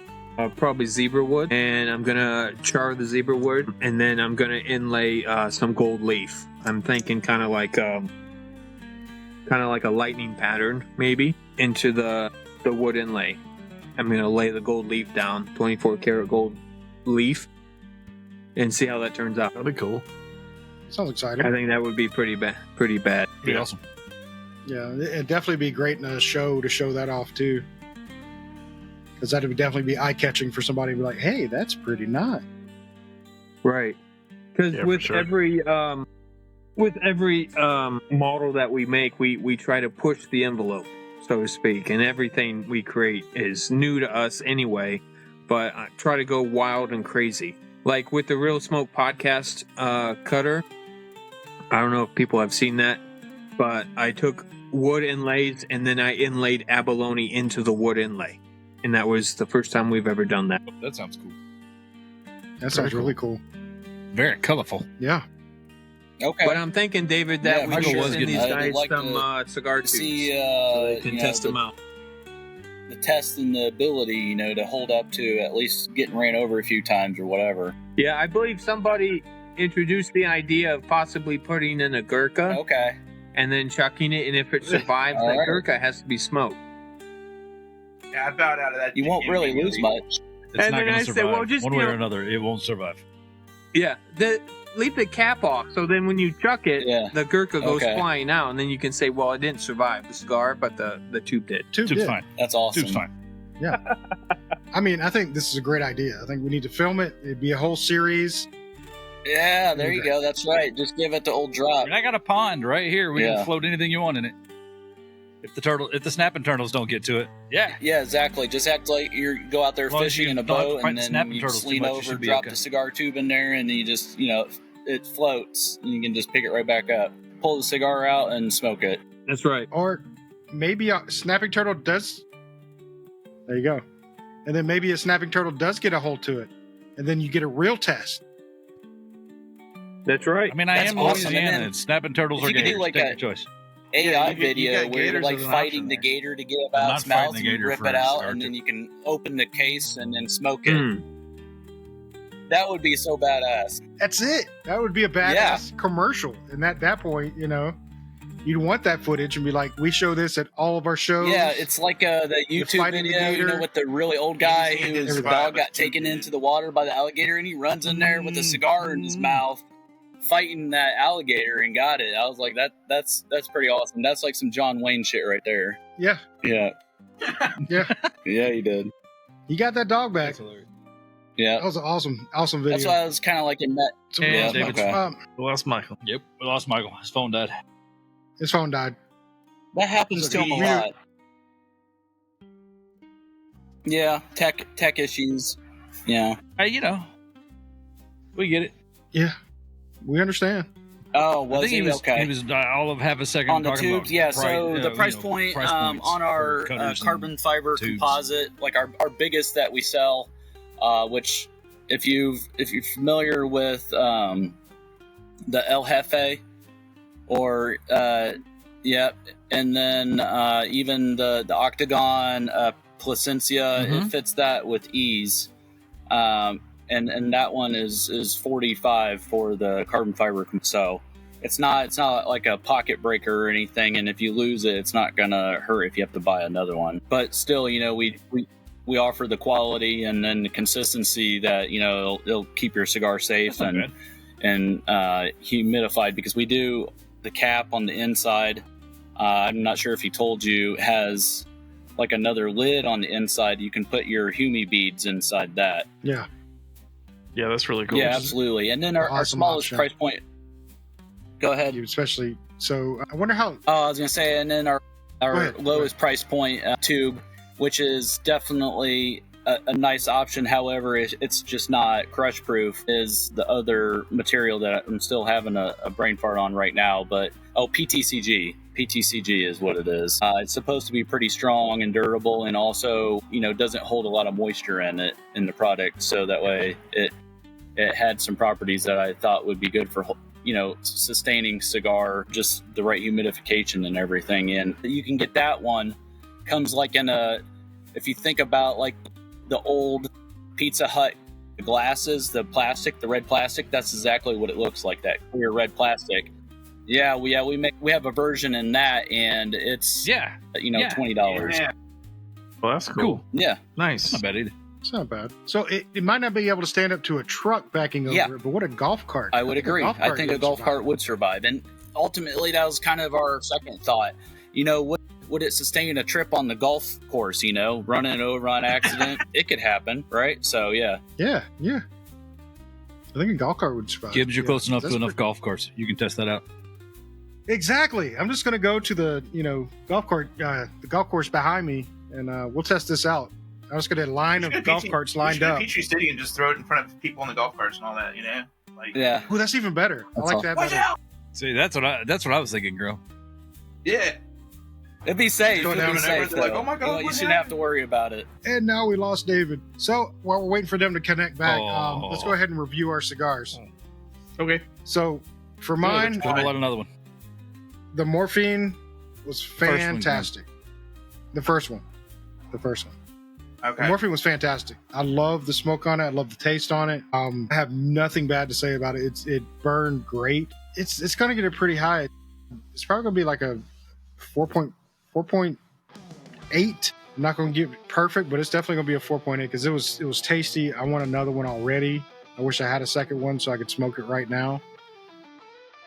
Speaker 4: probably zebra wood, and I'm gonna char the zebra wood, and then I'm gonna inlay some gold leaf. I'm thinking kind of like a lightning pattern maybe into the wood inlay. I'm gonna lay the gold leaf down, 24 karat gold leaf, and see how that turns out.
Speaker 6: That'd be cool.
Speaker 3: Sounds
Speaker 4: I
Speaker 3: exciting.
Speaker 4: think that would be pretty bad.
Speaker 6: Pretty
Speaker 3: Yeah.
Speaker 6: awesome.
Speaker 3: Yeah, it'd definitely be great in a show to show that off too. Because that would definitely be eye catching for somebody to be like, hey, that's pretty nice.
Speaker 4: Right. Because
Speaker 6: Yeah, for
Speaker 4: with
Speaker 6: sure.
Speaker 4: every model that we make, we try to push the envelope, so to speak, and everything we create is new to us anyway. But I try to go wild and crazy. Like with the Real Smoke podcast cutter, I don't know if people have seen that, but I took wood inlays and then I inlaid abalone into the wood inlay, and that was the first time we've ever done that.
Speaker 6: That sounds cool.
Speaker 3: That sounds
Speaker 6: cool.
Speaker 3: really cool.
Speaker 6: Very colorful.
Speaker 3: Yeah.
Speaker 7: Okay.
Speaker 4: But I'm thinking, David, that
Speaker 7: Yeah,
Speaker 4: we
Speaker 7: for
Speaker 4: should
Speaker 7: sure.
Speaker 4: send these
Speaker 7: I'd
Speaker 4: guys
Speaker 7: like
Speaker 4: some
Speaker 7: to
Speaker 4: cigar tubes
Speaker 7: see
Speaker 4: so they can test them out.
Speaker 7: the test and the ability, to hold up to at least getting ran over a few times or whatever.
Speaker 4: Yeah, I believe somebody introduced the idea of possibly putting in a Gurkha
Speaker 7: Okay.
Speaker 4: and then chucking it, and if it survives,
Speaker 7: All
Speaker 4: that
Speaker 7: right.
Speaker 4: Gurkha has to be smoked.
Speaker 2: Yeah, I bowed out of that.
Speaker 7: You won't really lose much.
Speaker 6: It's
Speaker 4: And
Speaker 6: not
Speaker 4: then
Speaker 6: going
Speaker 4: I
Speaker 6: to
Speaker 4: said,
Speaker 6: survive.
Speaker 4: well, just,
Speaker 6: One
Speaker 4: you
Speaker 6: way
Speaker 4: know-
Speaker 6: or another, it won't survive.
Speaker 4: Yeah, leave the cap off, so then when you chuck it,
Speaker 7: Yeah.
Speaker 4: the Gurkha goes
Speaker 7: Okay.
Speaker 4: flying out, and then you can say, well, it didn't survive the cigar, but the tube did.
Speaker 3: Tube
Speaker 6: Tube's
Speaker 3: did.
Speaker 6: fine.
Speaker 7: That's awesome.
Speaker 6: Tube's fine.
Speaker 3: I mean, I think this is a great idea. I think we need to film it. It'd be a whole series.
Speaker 7: Yeah, there you go. That's right. Just give it the old
Speaker 6: I
Speaker 7: drop.
Speaker 6: mean, I got a pond right here. We
Speaker 7: Yeah.
Speaker 6: can float anything you want in it. If the snapping turtles don't get to it, yeah.
Speaker 7: Yeah, exactly. Just act like you go out there
Speaker 6: As long as
Speaker 7: fishing
Speaker 6: you
Speaker 7: in a
Speaker 6: don't have to
Speaker 7: boat,
Speaker 6: fight
Speaker 7: and
Speaker 6: the
Speaker 7: then
Speaker 6: snapping
Speaker 7: you
Speaker 6: turtles
Speaker 7: just
Speaker 6: too
Speaker 7: lean
Speaker 6: much, you
Speaker 7: over,
Speaker 6: should be
Speaker 7: drop
Speaker 6: okay.
Speaker 7: the cigar tube in there, and then you just, it floats, and you can just pick it right back up. Pull the cigar out and smoke it.
Speaker 4: That's right.
Speaker 3: Or maybe a snapping turtle does. There you go. And then maybe a snapping turtle does get a hold to it. And then you get a real test.
Speaker 4: That's right.
Speaker 6: I mean, I
Speaker 7: That's
Speaker 6: am
Speaker 7: awesome.
Speaker 6: Louisiana,
Speaker 7: And then
Speaker 6: and snapping turtles
Speaker 7: if
Speaker 6: are
Speaker 7: you could do
Speaker 6: gators.
Speaker 7: like
Speaker 6: Take
Speaker 7: a-
Speaker 6: your choice.
Speaker 7: AI
Speaker 2: Yeah, you
Speaker 7: video
Speaker 2: got
Speaker 7: where you're
Speaker 2: gators
Speaker 7: like
Speaker 2: as an
Speaker 7: fighting
Speaker 2: option
Speaker 7: the
Speaker 2: there.
Speaker 7: gator to get
Speaker 6: I'm
Speaker 7: it out
Speaker 6: not
Speaker 7: its mouth,
Speaker 6: fighting the
Speaker 7: and you
Speaker 6: gator
Speaker 7: rip
Speaker 6: for
Speaker 7: it
Speaker 6: a
Speaker 7: out,
Speaker 6: cigar
Speaker 7: and then
Speaker 6: tube.
Speaker 7: you can open the case and then smoke it.
Speaker 4: Mm.
Speaker 7: That would be so badass.
Speaker 3: That's it. That would be a badass commercial. And at that point, you'd want that footage and be like, we show this at all of our shows.
Speaker 7: Yeah, it's like the YouTube
Speaker 3: fighting the
Speaker 7: video,
Speaker 3: gator.
Speaker 7: with the really old guy whose
Speaker 2: Everybody
Speaker 7: dog
Speaker 2: was
Speaker 7: got taken into the water by the alligator, and he runs in there with a cigar in his mouth, fighting that alligator, and got it. I was like, that's pretty awesome. That's like some John Wayne shit right there.
Speaker 3: Yeah.
Speaker 7: Yeah.
Speaker 3: Yeah.
Speaker 7: Yeah, he did.
Speaker 3: He got that dog back.
Speaker 7: Yeah.
Speaker 3: That was an awesome video.
Speaker 7: That's why I was kind of like in that.
Speaker 3: So
Speaker 6: Yeah,
Speaker 3: we lost
Speaker 6: David.
Speaker 3: Michael.
Speaker 5: We lost Michael.
Speaker 6: Yep, we lost Michael. His phone died.
Speaker 3: His phone died.
Speaker 7: That happens to him a lot. Yeah, tech issues. Yeah.
Speaker 6: Hey, we get it.
Speaker 3: Yeah. We understand.
Speaker 7: Oh,
Speaker 6: I
Speaker 7: was
Speaker 6: think
Speaker 7: he?
Speaker 6: he was,
Speaker 7: Okay.
Speaker 6: He was all of half a second
Speaker 7: On the
Speaker 6: talking
Speaker 7: tubes,
Speaker 6: about
Speaker 7: yeah. So the price
Speaker 6: points
Speaker 7: point on our
Speaker 6: for cutters and
Speaker 7: carbon fiber
Speaker 6: tubes.
Speaker 7: composite, like our biggest that we sell, which if you're familiar with the El Jefe, or and then even the Octagon Placencia, it fits that with ease. And that one is 45 for the carbon fiber. So it's not like a pocket breaker or anything. And if you lose it, it's not gonna hurt if you have to buy another one. But still, we offer the quality and then the consistency that it'll keep your cigar safe and humidified, because we do the cap on the inside. I'm not sure if he told you, has like another lid on the inside. You can put your humi beads inside that.
Speaker 3: Yeah.
Speaker 5: Yeah, that's really cool.
Speaker 7: Yeah, absolutely. And then our
Speaker 3: Awesome
Speaker 7: smallest
Speaker 3: option.
Speaker 7: price point. Go ahead.
Speaker 3: Especially. So I wonder how.
Speaker 7: Oh, I was gonna say, and then our
Speaker 3: ahead.
Speaker 7: lowest price point tube, which is definitely a nice option. However, it's just not crush proof, is the other material that I'm still having a brain fart on right now. But PTCG. PTCG is what it is. It's supposed to be pretty strong and durable, and also doesn't hold a lot of moisture in the product, so that way it had some properties that I thought would be good for sustaining cigar, just the right humidification and everything. And you can get that one, comes like in if you think about like the old Pizza Hut glasses, the red plastic, that's exactly what it looks like, that clear red plastic. Yeah, we have a version in that, and it's $20.
Speaker 2: Yeah.
Speaker 5: Well, that's cool.
Speaker 7: Yeah,
Speaker 5: Nice.
Speaker 6: Not bad either.
Speaker 3: It's not bad. So it might not be able to stand up to a truck backing over
Speaker 7: Yeah.
Speaker 3: it, but what a golf cart.
Speaker 7: I would agree. I think a golf cart would survive, and ultimately that was kind of our second thought. Would it sustain a trip on the golf course? Running over on accident, it could happen, right? So yeah.
Speaker 3: Yeah. I think a golf cart would survive.
Speaker 6: Gibbs, you're close enough to
Speaker 3: That's
Speaker 6: enough golf carts. You can test that out.
Speaker 3: Exactly. I'm just going to go to the golf cart, the golf course behind me, and we'll test this out. I'm just going to get a line of golf carts lined up.
Speaker 2: Petrie City and just throw it in front of people in the golf carts and all that. Like,
Speaker 7: Yeah.
Speaker 3: Oh, that's even better.
Speaker 7: That's
Speaker 3: I like
Speaker 7: all.
Speaker 3: that
Speaker 2: watch
Speaker 3: better.
Speaker 2: out!
Speaker 6: See, that's what I was thinking, girl.
Speaker 2: Yeah.
Speaker 7: It'd be safe.
Speaker 3: Going
Speaker 7: It'd
Speaker 3: down
Speaker 7: be
Speaker 2: and over,
Speaker 7: safe.
Speaker 2: they're like,
Speaker 7: though.
Speaker 2: "Oh my God,
Speaker 7: You
Speaker 2: what
Speaker 7: shouldn't have
Speaker 2: happened?"
Speaker 7: to worry about it.
Speaker 3: And now we lost David. So while we're waiting for them to connect back,
Speaker 6: Oh.
Speaker 3: let's go ahead and review our cigars.
Speaker 5: Okay.
Speaker 3: So for mine,
Speaker 6: We'll roll out another one.
Speaker 3: the morphine was
Speaker 6: one, yeah.
Speaker 3: fantastic. The first one.
Speaker 2: Okay.
Speaker 3: The morphine was fantastic. I love the smoke on it. I love the taste on it. I have nothing bad to say about it. It burned great. It's going to get a pretty high. It's probably going to be like a 4.8. I'm not going to give it perfect, but it's definitely going to be a 4.8 because it was tasty. I want another one already. I wish I had a second one so I could smoke it right now.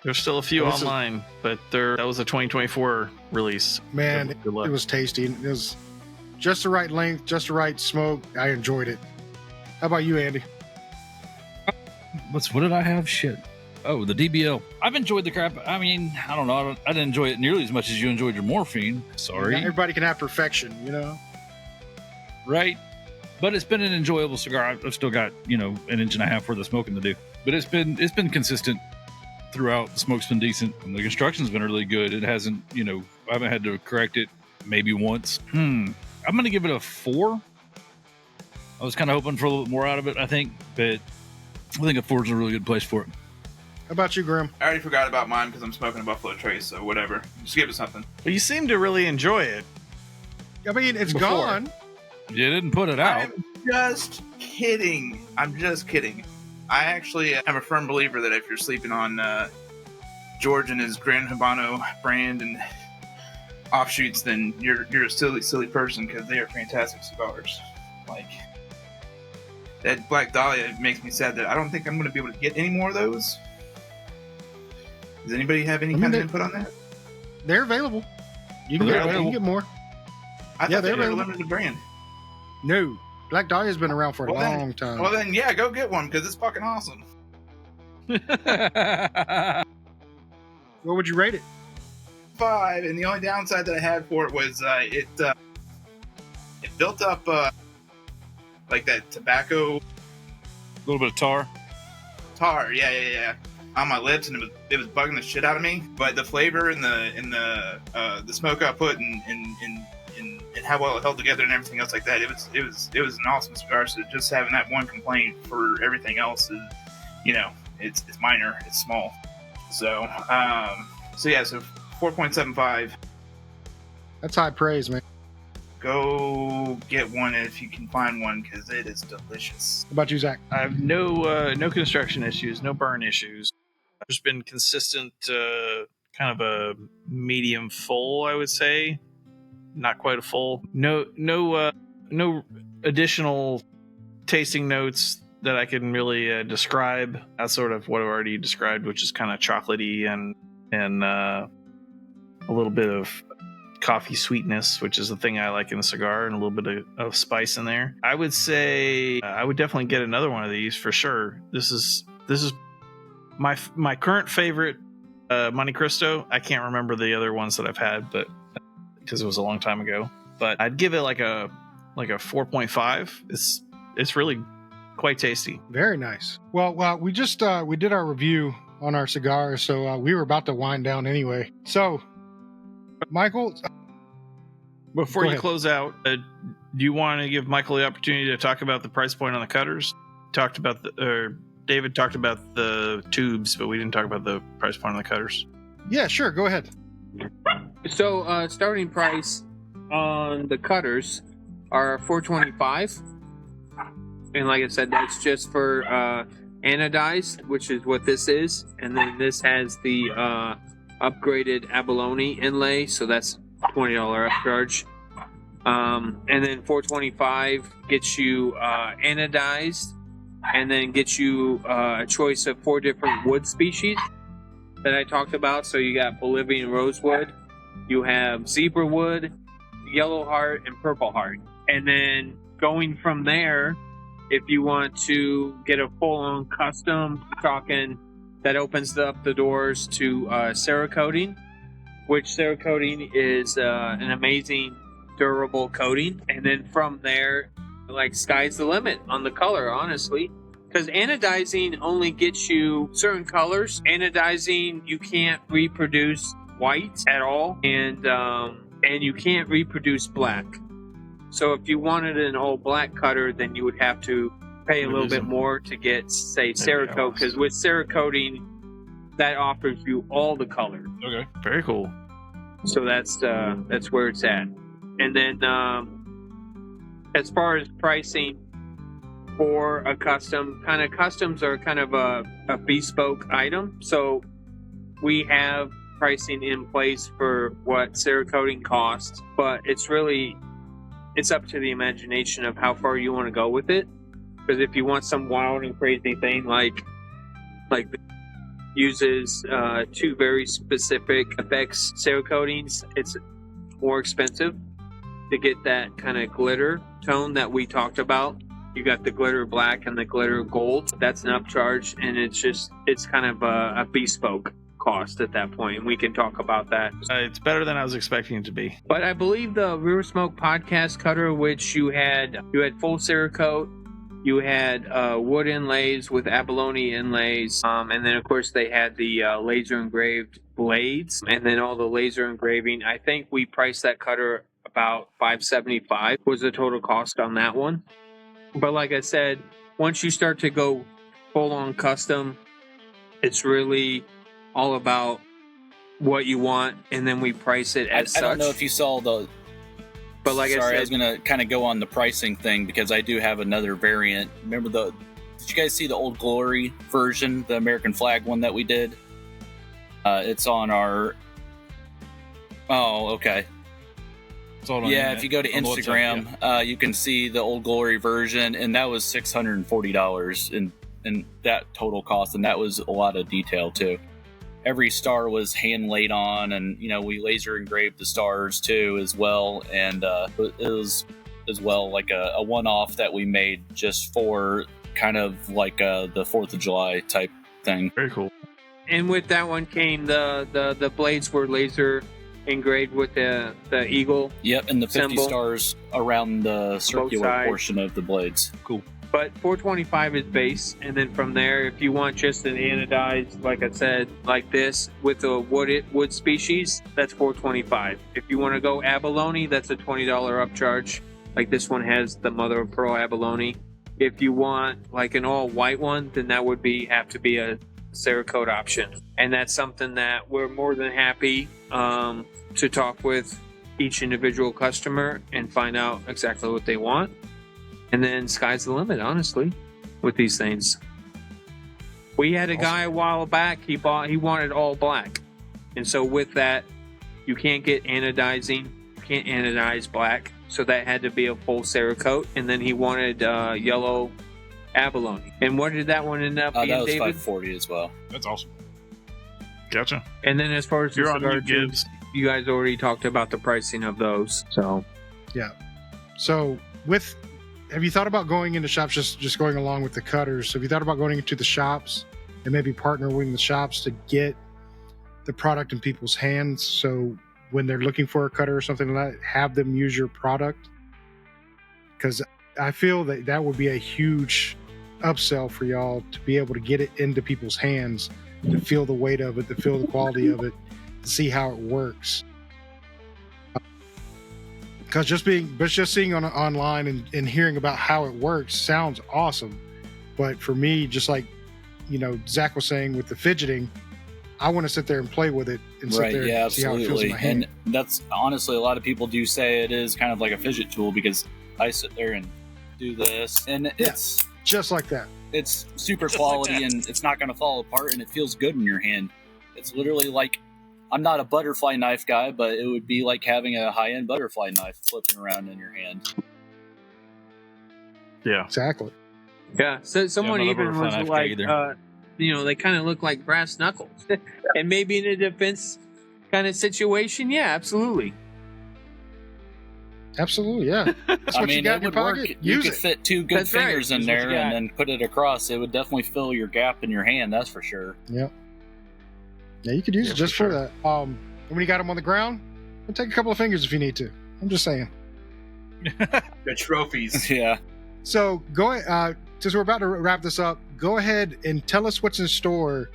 Speaker 5: There's still a few
Speaker 3: Well, this is-
Speaker 5: online, but that was a 2024 release.
Speaker 3: Man,
Speaker 5: Good luck.
Speaker 3: it was tasty. It was just the right length, just the right smoke. I enjoyed it. How about you, Andy?
Speaker 6: What did I have? Shit. Oh, the DBL. I've enjoyed the crap. I mean, I don't know. I didn't enjoy it nearly as much as you enjoyed your morphine. Sorry.
Speaker 3: Not everybody can have perfection,
Speaker 6: Right. But it's been an enjoyable cigar. I've still got, an inch and a half worth of smoking to do. But it's been consistent throughout. The smoke's been decent. And the construction's been really good. It hasn't, I haven't had to correct it maybe once. I'm going to give it a 4. I was kind of hoping for a little bit more out of it, I think. But I think a 4 is a really good place for it.
Speaker 3: How about you, Grim?
Speaker 2: I already forgot about mine because I'm smoking a Buffalo Trace, so whatever. Just give it something.
Speaker 5: But you seem to really enjoy it.
Speaker 3: I mean, it's
Speaker 5: Before.
Speaker 3: gone.
Speaker 6: You didn't put it out.
Speaker 2: I'm just kidding. I actually am a firm believer that if you're sleeping on George and his Gran Habano brand and offshoots, then you're a silly person, because they are fantastic cigars. Like, that Black Dahlia makes me sad that I don't think I'm going to be able to get any more of those. Does anybody have any kind of input on that?
Speaker 3: They're available. You can,
Speaker 2: They're
Speaker 3: get, you can
Speaker 2: available.
Speaker 3: get more.
Speaker 2: I thought they were a
Speaker 3: available.
Speaker 2: limited brand.
Speaker 3: No, Black Dahlia's been around for a long time.
Speaker 2: Well then, yeah, go get one, because it's fucking awesome.
Speaker 3: What would you rate it?
Speaker 2: 5, and the only downside that I had for it was it built up like that tobacco
Speaker 6: A little bit of tar.
Speaker 2: yeah, on my lips, and it was bugging the shit out of me. But the flavor and the smoke output and how well it held together and everything else like that, it was an awesome cigar. So just having that one complaint for everything else is, it's minor, it's small. So so 4.75.
Speaker 3: That's high praise, man.
Speaker 2: Go get one if you can find one, because it is delicious.
Speaker 3: How about you, Zach?
Speaker 5: I have no construction issues, no burn issues. There's been consistent kind of a medium full, I would say. Not quite a full. No additional tasting notes that I can really describe. That's sort of what I've already described, which is kind of chocolatey and a little bit of coffee sweetness, which is the thing I like in a cigar, and a little bit of spice in there. I would say I would definitely get another one of these for sure. This is my current favorite Monte Cristo. I can't remember the other ones that I've had, but because it was a long time ago. But I'd give it like a 4.5. It's really quite tasty.
Speaker 3: Very nice. Well, we just we did our review on our cigars, so we were about to wind down anyway. So, Michael,
Speaker 5: Before
Speaker 3: Go
Speaker 5: you
Speaker 3: ahead.
Speaker 5: close out, do you want to give Michael the opportunity to talk about the price point on the cutters? David talked about the tubes, but we didn't talk about the price point on the cutters.
Speaker 3: yeah, sure, go ahead.
Speaker 4: So starting price on the cutters are $425, and like I said, that's just for anodized, which is what this is, and then this has the upgraded abalone inlay, so that's $20 upcharge. And then $425 gets you anodized, and then gets you a choice of 4 different wood species that I talked about. So you got Bolivian rosewood, you have zebra wood, yellow heart, and purple heart. And then going from there, if you want to get a full-on custom, talking that opens up the doors to Cerakoting, which Cerakoting is an amazing durable coating. And then from there, like, sky's the limit on the color, honestly, because anodizing only gets you certain colors. Anodizing, you can't reproduce white at all, and you can't reproduce black. So if you wanted an all black cutter, then you would have to pay a little bit more to get, say, Cerakote, because with Cerakoting, that offers you all the colors.
Speaker 6: Okay.
Speaker 5: Very cool.
Speaker 4: So that's where it's at. And then as far as pricing for a custom, customs are kind of a bespoke item. So we have pricing in place for what Cerakoting costs, but it's up to the imagination of how far you want to go with it. Because if you want some wild and crazy thing like uses 2 very specific effects Cerakoting's, it's more expensive to get that kind of glitter tone that we talked about. You got the glitter black and the glitter gold. That's an upcharge, and it's kind of a bespoke cost at that point, and we can talk about that.
Speaker 5: It's better than I was expecting it to be.
Speaker 4: But I believe the River Smoke podcast cutter, which you had full Cerakote, you had wood inlays with abalone inlays, and then of course they had the laser engraved blades, and then all the laser engraving. I think we priced that cutter about $575 was the total cost on that one. But like I said, once you start to go full on custom, it's really all about what you want, and then we price it as such.
Speaker 7: I don't know if you saw the.
Speaker 4: But like
Speaker 7: Sorry,
Speaker 4: I said,
Speaker 7: was going to kind of go on the pricing thing, because I do have another variant. Remember Did you guys see the Old Glory version, the American flag one that we did? It's on our. Oh, okay.
Speaker 6: It's all on
Speaker 7: Yeah,
Speaker 6: the-
Speaker 7: if you go to
Speaker 6: on the website,
Speaker 7: Instagram, you can see the Old Glory version, and that was $640 in that total cost, and that was a lot of detail too. Every star was hand laid on, and we laser engraved the stars too as well, and it was as well like a one-off that we made just for kind of like the 4th of July type thing.
Speaker 5: Very cool.
Speaker 4: And with that one came the blades were laser engraved with the eagle.
Speaker 7: Yep, and the 50
Speaker 4: Symbol.
Speaker 7: stars around the circular
Speaker 4: sides.
Speaker 7: portion of the blades.
Speaker 4: But 425 is base, and then from there, if you want just an anodized, like I said, like this with a wood species, that's 425. If you want to go abalone, that's a $20 upcharge. Like this one has the mother of pearl abalone. If you want like an all white one, then that would have to be a Cerakote option, and that's something that we're more than happy to talk with each individual customer and find out exactly what they want. And then sky's the limit, honestly, with these things. We had a guy a while back, he wanted all black. And so with that, you can't get anodizing, you can't anodize black. So that had to be a full Cerakote. And then he wanted yellow abalone. And what did that one end up being,
Speaker 7: That was
Speaker 4: David?
Speaker 7: $540 as well.
Speaker 6: That's awesome.
Speaker 5: Gotcha.
Speaker 4: And then as far as the
Speaker 5: You're on
Speaker 4: cigar
Speaker 5: new
Speaker 4: tubes,
Speaker 5: Gibbs.
Speaker 4: you guys already talked about the pricing of those. So
Speaker 3: So have you thought about going into shops, just going along with the cutters? Have you thought about going into the shops and maybe partnering with the shops to get the product in people's hands? So when they're looking for a cutter or something like that, have them use your product? Because I feel that would be a huge upsell for y'all to be able to get it into people's hands, to feel the weight of it, to feel the quality of it, to see how it works. Because just seeing online and hearing about how it works sounds awesome, but for me, just like Zach was saying with the fidgeting, I want to sit there and play with it and sit there and see how it feels in my hand.
Speaker 7: And that's honestly, a lot of people do say it is kind of like a fidget tool, because I sit there and do this, and it's
Speaker 3: just like that.
Speaker 7: It's super
Speaker 6: Just
Speaker 7: quality,
Speaker 6: like that.
Speaker 7: and it's not going to fall apart, and it feels good in your hand. It's literally like, I'm not a butterfly knife guy, but it would be like having a high-end butterfly knife flipping around in your hand.
Speaker 5: Yeah.
Speaker 3: Exactly.
Speaker 4: yeah, so someone
Speaker 6: I'm not a
Speaker 4: even
Speaker 6: butterfly
Speaker 4: was
Speaker 6: knife guy
Speaker 4: like,
Speaker 6: either.
Speaker 4: they kind of look like brass knuckles. And maybe in a defense kind of situation, yeah, absolutely.
Speaker 3: Absolutely, yeah. That's
Speaker 7: I
Speaker 3: what
Speaker 7: mean,
Speaker 3: you got
Speaker 7: it
Speaker 3: in your
Speaker 7: would
Speaker 3: pocket.
Speaker 7: work. You
Speaker 3: Use
Speaker 7: could
Speaker 3: it.
Speaker 7: fit two good
Speaker 4: That's right.
Speaker 7: fingers in
Speaker 4: That's what you
Speaker 7: there
Speaker 4: got.
Speaker 7: and then put it across. It would definitely fill your gap in your hand, that's for sure.
Speaker 3: Yeah, you could use
Speaker 5: Yeah,
Speaker 3: it just
Speaker 5: for
Speaker 3: for
Speaker 5: sure.
Speaker 3: that. And when you got them on the ground, take a couple of fingers if you need to. I'm just saying.
Speaker 2: The trophies.
Speaker 7: Yeah.
Speaker 3: So since we're about to wrap this up, go ahead and tell us what's in store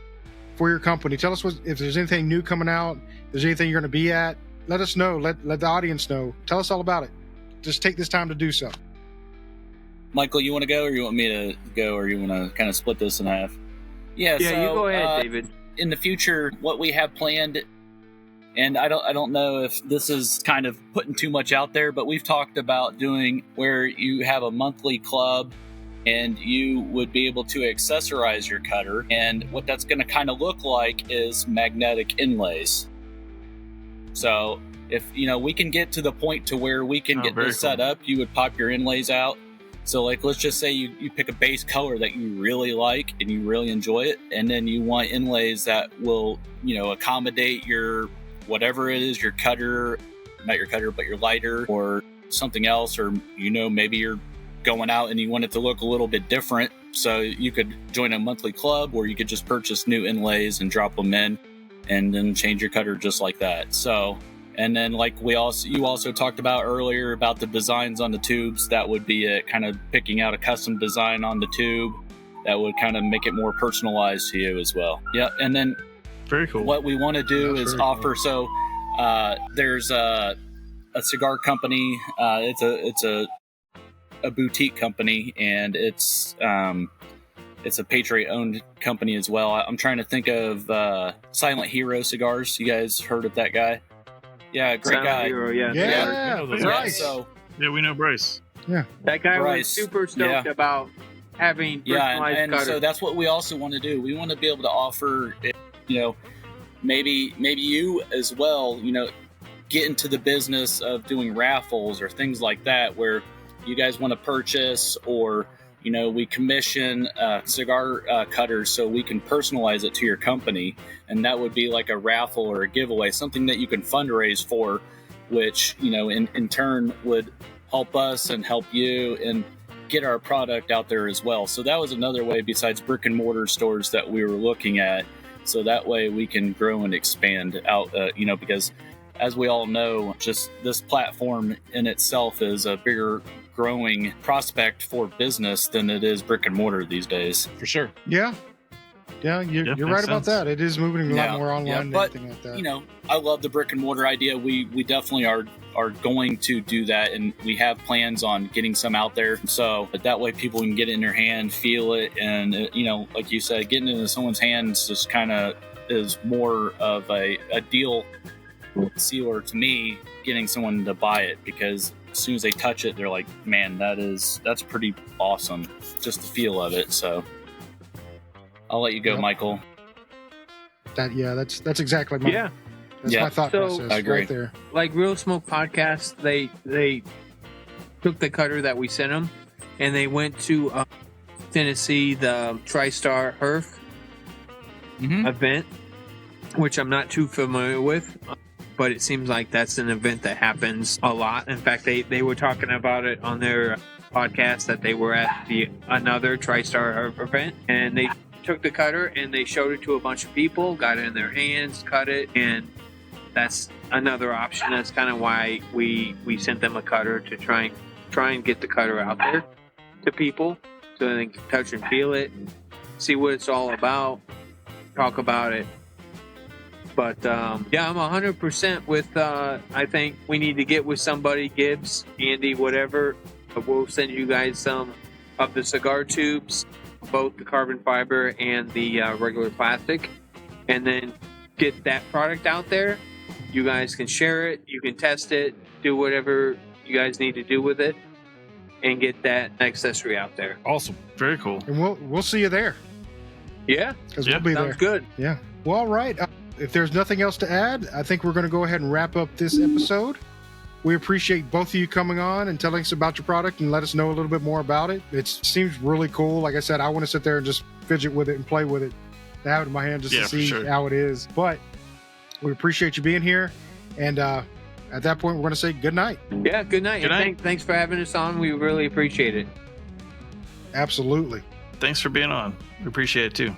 Speaker 3: for your company. Tell us if there's anything new coming out, if there's anything you're going to be at. Let us know. Let the audience know. Tell us all about it. Just take this time to do so.
Speaker 7: Michael, you want to go, or you want me to go, or you want to kind of split this in half? Yeah,
Speaker 4: Yeah,
Speaker 7: so,
Speaker 4: you go ahead, David.
Speaker 7: in the future, what we have planned, and I don't know if this is kind of putting too much out there, but we've talked about doing where you have a monthly club and you would be able to accessorize your cutter, and what that's going to kind of look like is magnetic inlays. So if we can get to the point to where we can get
Speaker 5: very
Speaker 7: this set
Speaker 5: cool.
Speaker 7: up, you would pop your inlays out. So like, let's just say you pick a base color that you really like and you really enjoy it, and then you want inlays that will accommodate your whatever it is, your cutter, not your cutter but your lighter or something else, or maybe you're going out and you want it to look a little bit different. So you could join a monthly club, or you could just purchase new inlays and drop them in and then change your cutter just like that. So, and then like you also talked about earlier about the designs on the tubes, that would be it, kind of picking out a custom design on the tube that would kind of make it more personalized to you as well. Yeah. And then
Speaker 5: Very cool.
Speaker 7: what we want to do
Speaker 3: That's
Speaker 7: is
Speaker 3: very
Speaker 7: offer, so there's a cigar company, it's a boutique company, and it's a Patriot owned company as well. I'm trying to think of Silent Hero Cigars. You guys heard of that guy? Yeah, great
Speaker 4: Silent
Speaker 7: guy.
Speaker 4: Hero, yeah.
Speaker 3: Yeah,
Speaker 6: those
Speaker 7: Yeah,
Speaker 3: Bryce.
Speaker 7: so
Speaker 5: Yeah, we know Bryce.
Speaker 4: That guy was
Speaker 7: Bryce,
Speaker 4: super stoked
Speaker 7: yeah.
Speaker 4: about having
Speaker 7: Yeah,
Speaker 4: personalized
Speaker 7: and
Speaker 4: cutters.
Speaker 7: so that's what we also want to do. We want to be able to offer, you know, maybe you as well, you know, get into the business of doing raffles or things like that, where you guys want to purchase, or you know, we commission cigar cutters so we can personalize it to your company, and that would be like a raffle or a giveaway, something that you can fundraise for, which, you know, in turn would help us and help you and get our product out there as well. So that was another way besides brick and mortar stores that we were looking at. So that way we can grow and expand out, you know, because as we all know, just this platform in itself is a bigger growing prospect for business than it is brick and mortar these days.
Speaker 6: For sure.
Speaker 3: Yeah, you're
Speaker 5: makes
Speaker 3: right about
Speaker 5: sense.
Speaker 3: that. It is moving a lot
Speaker 7: Yeah,
Speaker 3: more online and
Speaker 7: but,
Speaker 3: everything like that.
Speaker 7: you know, I love the brick and mortar idea. We definitely are going to do that, and we have plans on getting some out there, so that way people can get it in their hand, feel it, and you know, like you said, getting it into someone's hands just kind of is more of a deal sealer to me, getting someone to buy it, because as soon as they touch it, they're like, man, that's pretty awesome, just the feel of it. So I'll let you go,
Speaker 3: Yep.
Speaker 7: Michael.
Speaker 3: That's exactly my that's
Speaker 7: Yeah.
Speaker 3: my thought
Speaker 4: So-
Speaker 3: process
Speaker 7: I agree.
Speaker 3: right there.
Speaker 4: Like Real Smoke Podcast, they took the cutter that we sent them, and they went to Tennessee, the TriStar Herf
Speaker 7: Mm-hmm.
Speaker 4: event, which I'm not too familiar with, but it seems like that's an event that happens a lot. In fact, they were talking about it on their podcast, that they were at another TriStar Herf event, and they took the cutter and they showed it to a bunch of people, got it in their hands, cut it, and that's another option. That's kind of why we sent them a cutter, to try and get the cutter out there to people so they can touch and feel it, see what it's all about, talk about it. But yeah, I'm 100% with. I think we need to get with somebody, Gibbs, Andy, whatever. We'll send you guys some of the cigar tubes, both the carbon fiber and the regular plastic, and then get that product out there. You guys can share it, you can test it, do whatever you guys need to do with it, and get that accessory out there.
Speaker 6: Awesome.
Speaker 5: Very cool.
Speaker 3: And we'll see you there,
Speaker 4: Yeah,
Speaker 3: because
Speaker 5: Yeah,
Speaker 3: we'll be
Speaker 4: sounds
Speaker 3: there.
Speaker 4: good.
Speaker 3: Yeah. Well, all right. If there's nothing else to add, I think we're going to go ahead and wrap up this episode. We appreciate both of you coming on and telling us about your product and let us know a little bit more about it. It seems really cool. Like I said, I want to sit there and just fidget with it and play with it, to have it in my hand just
Speaker 5: Yeah,
Speaker 3: to
Speaker 5: for
Speaker 3: see
Speaker 5: sure.
Speaker 3: how it is. But we appreciate you being here. And at that point, we're going to say good night.
Speaker 4: Yeah, good night.
Speaker 5: Good
Speaker 4: And
Speaker 5: night.
Speaker 4: thanks for having us on. We really appreciate it.
Speaker 3: Absolutely.
Speaker 5: Thanks for being on. We appreciate it too.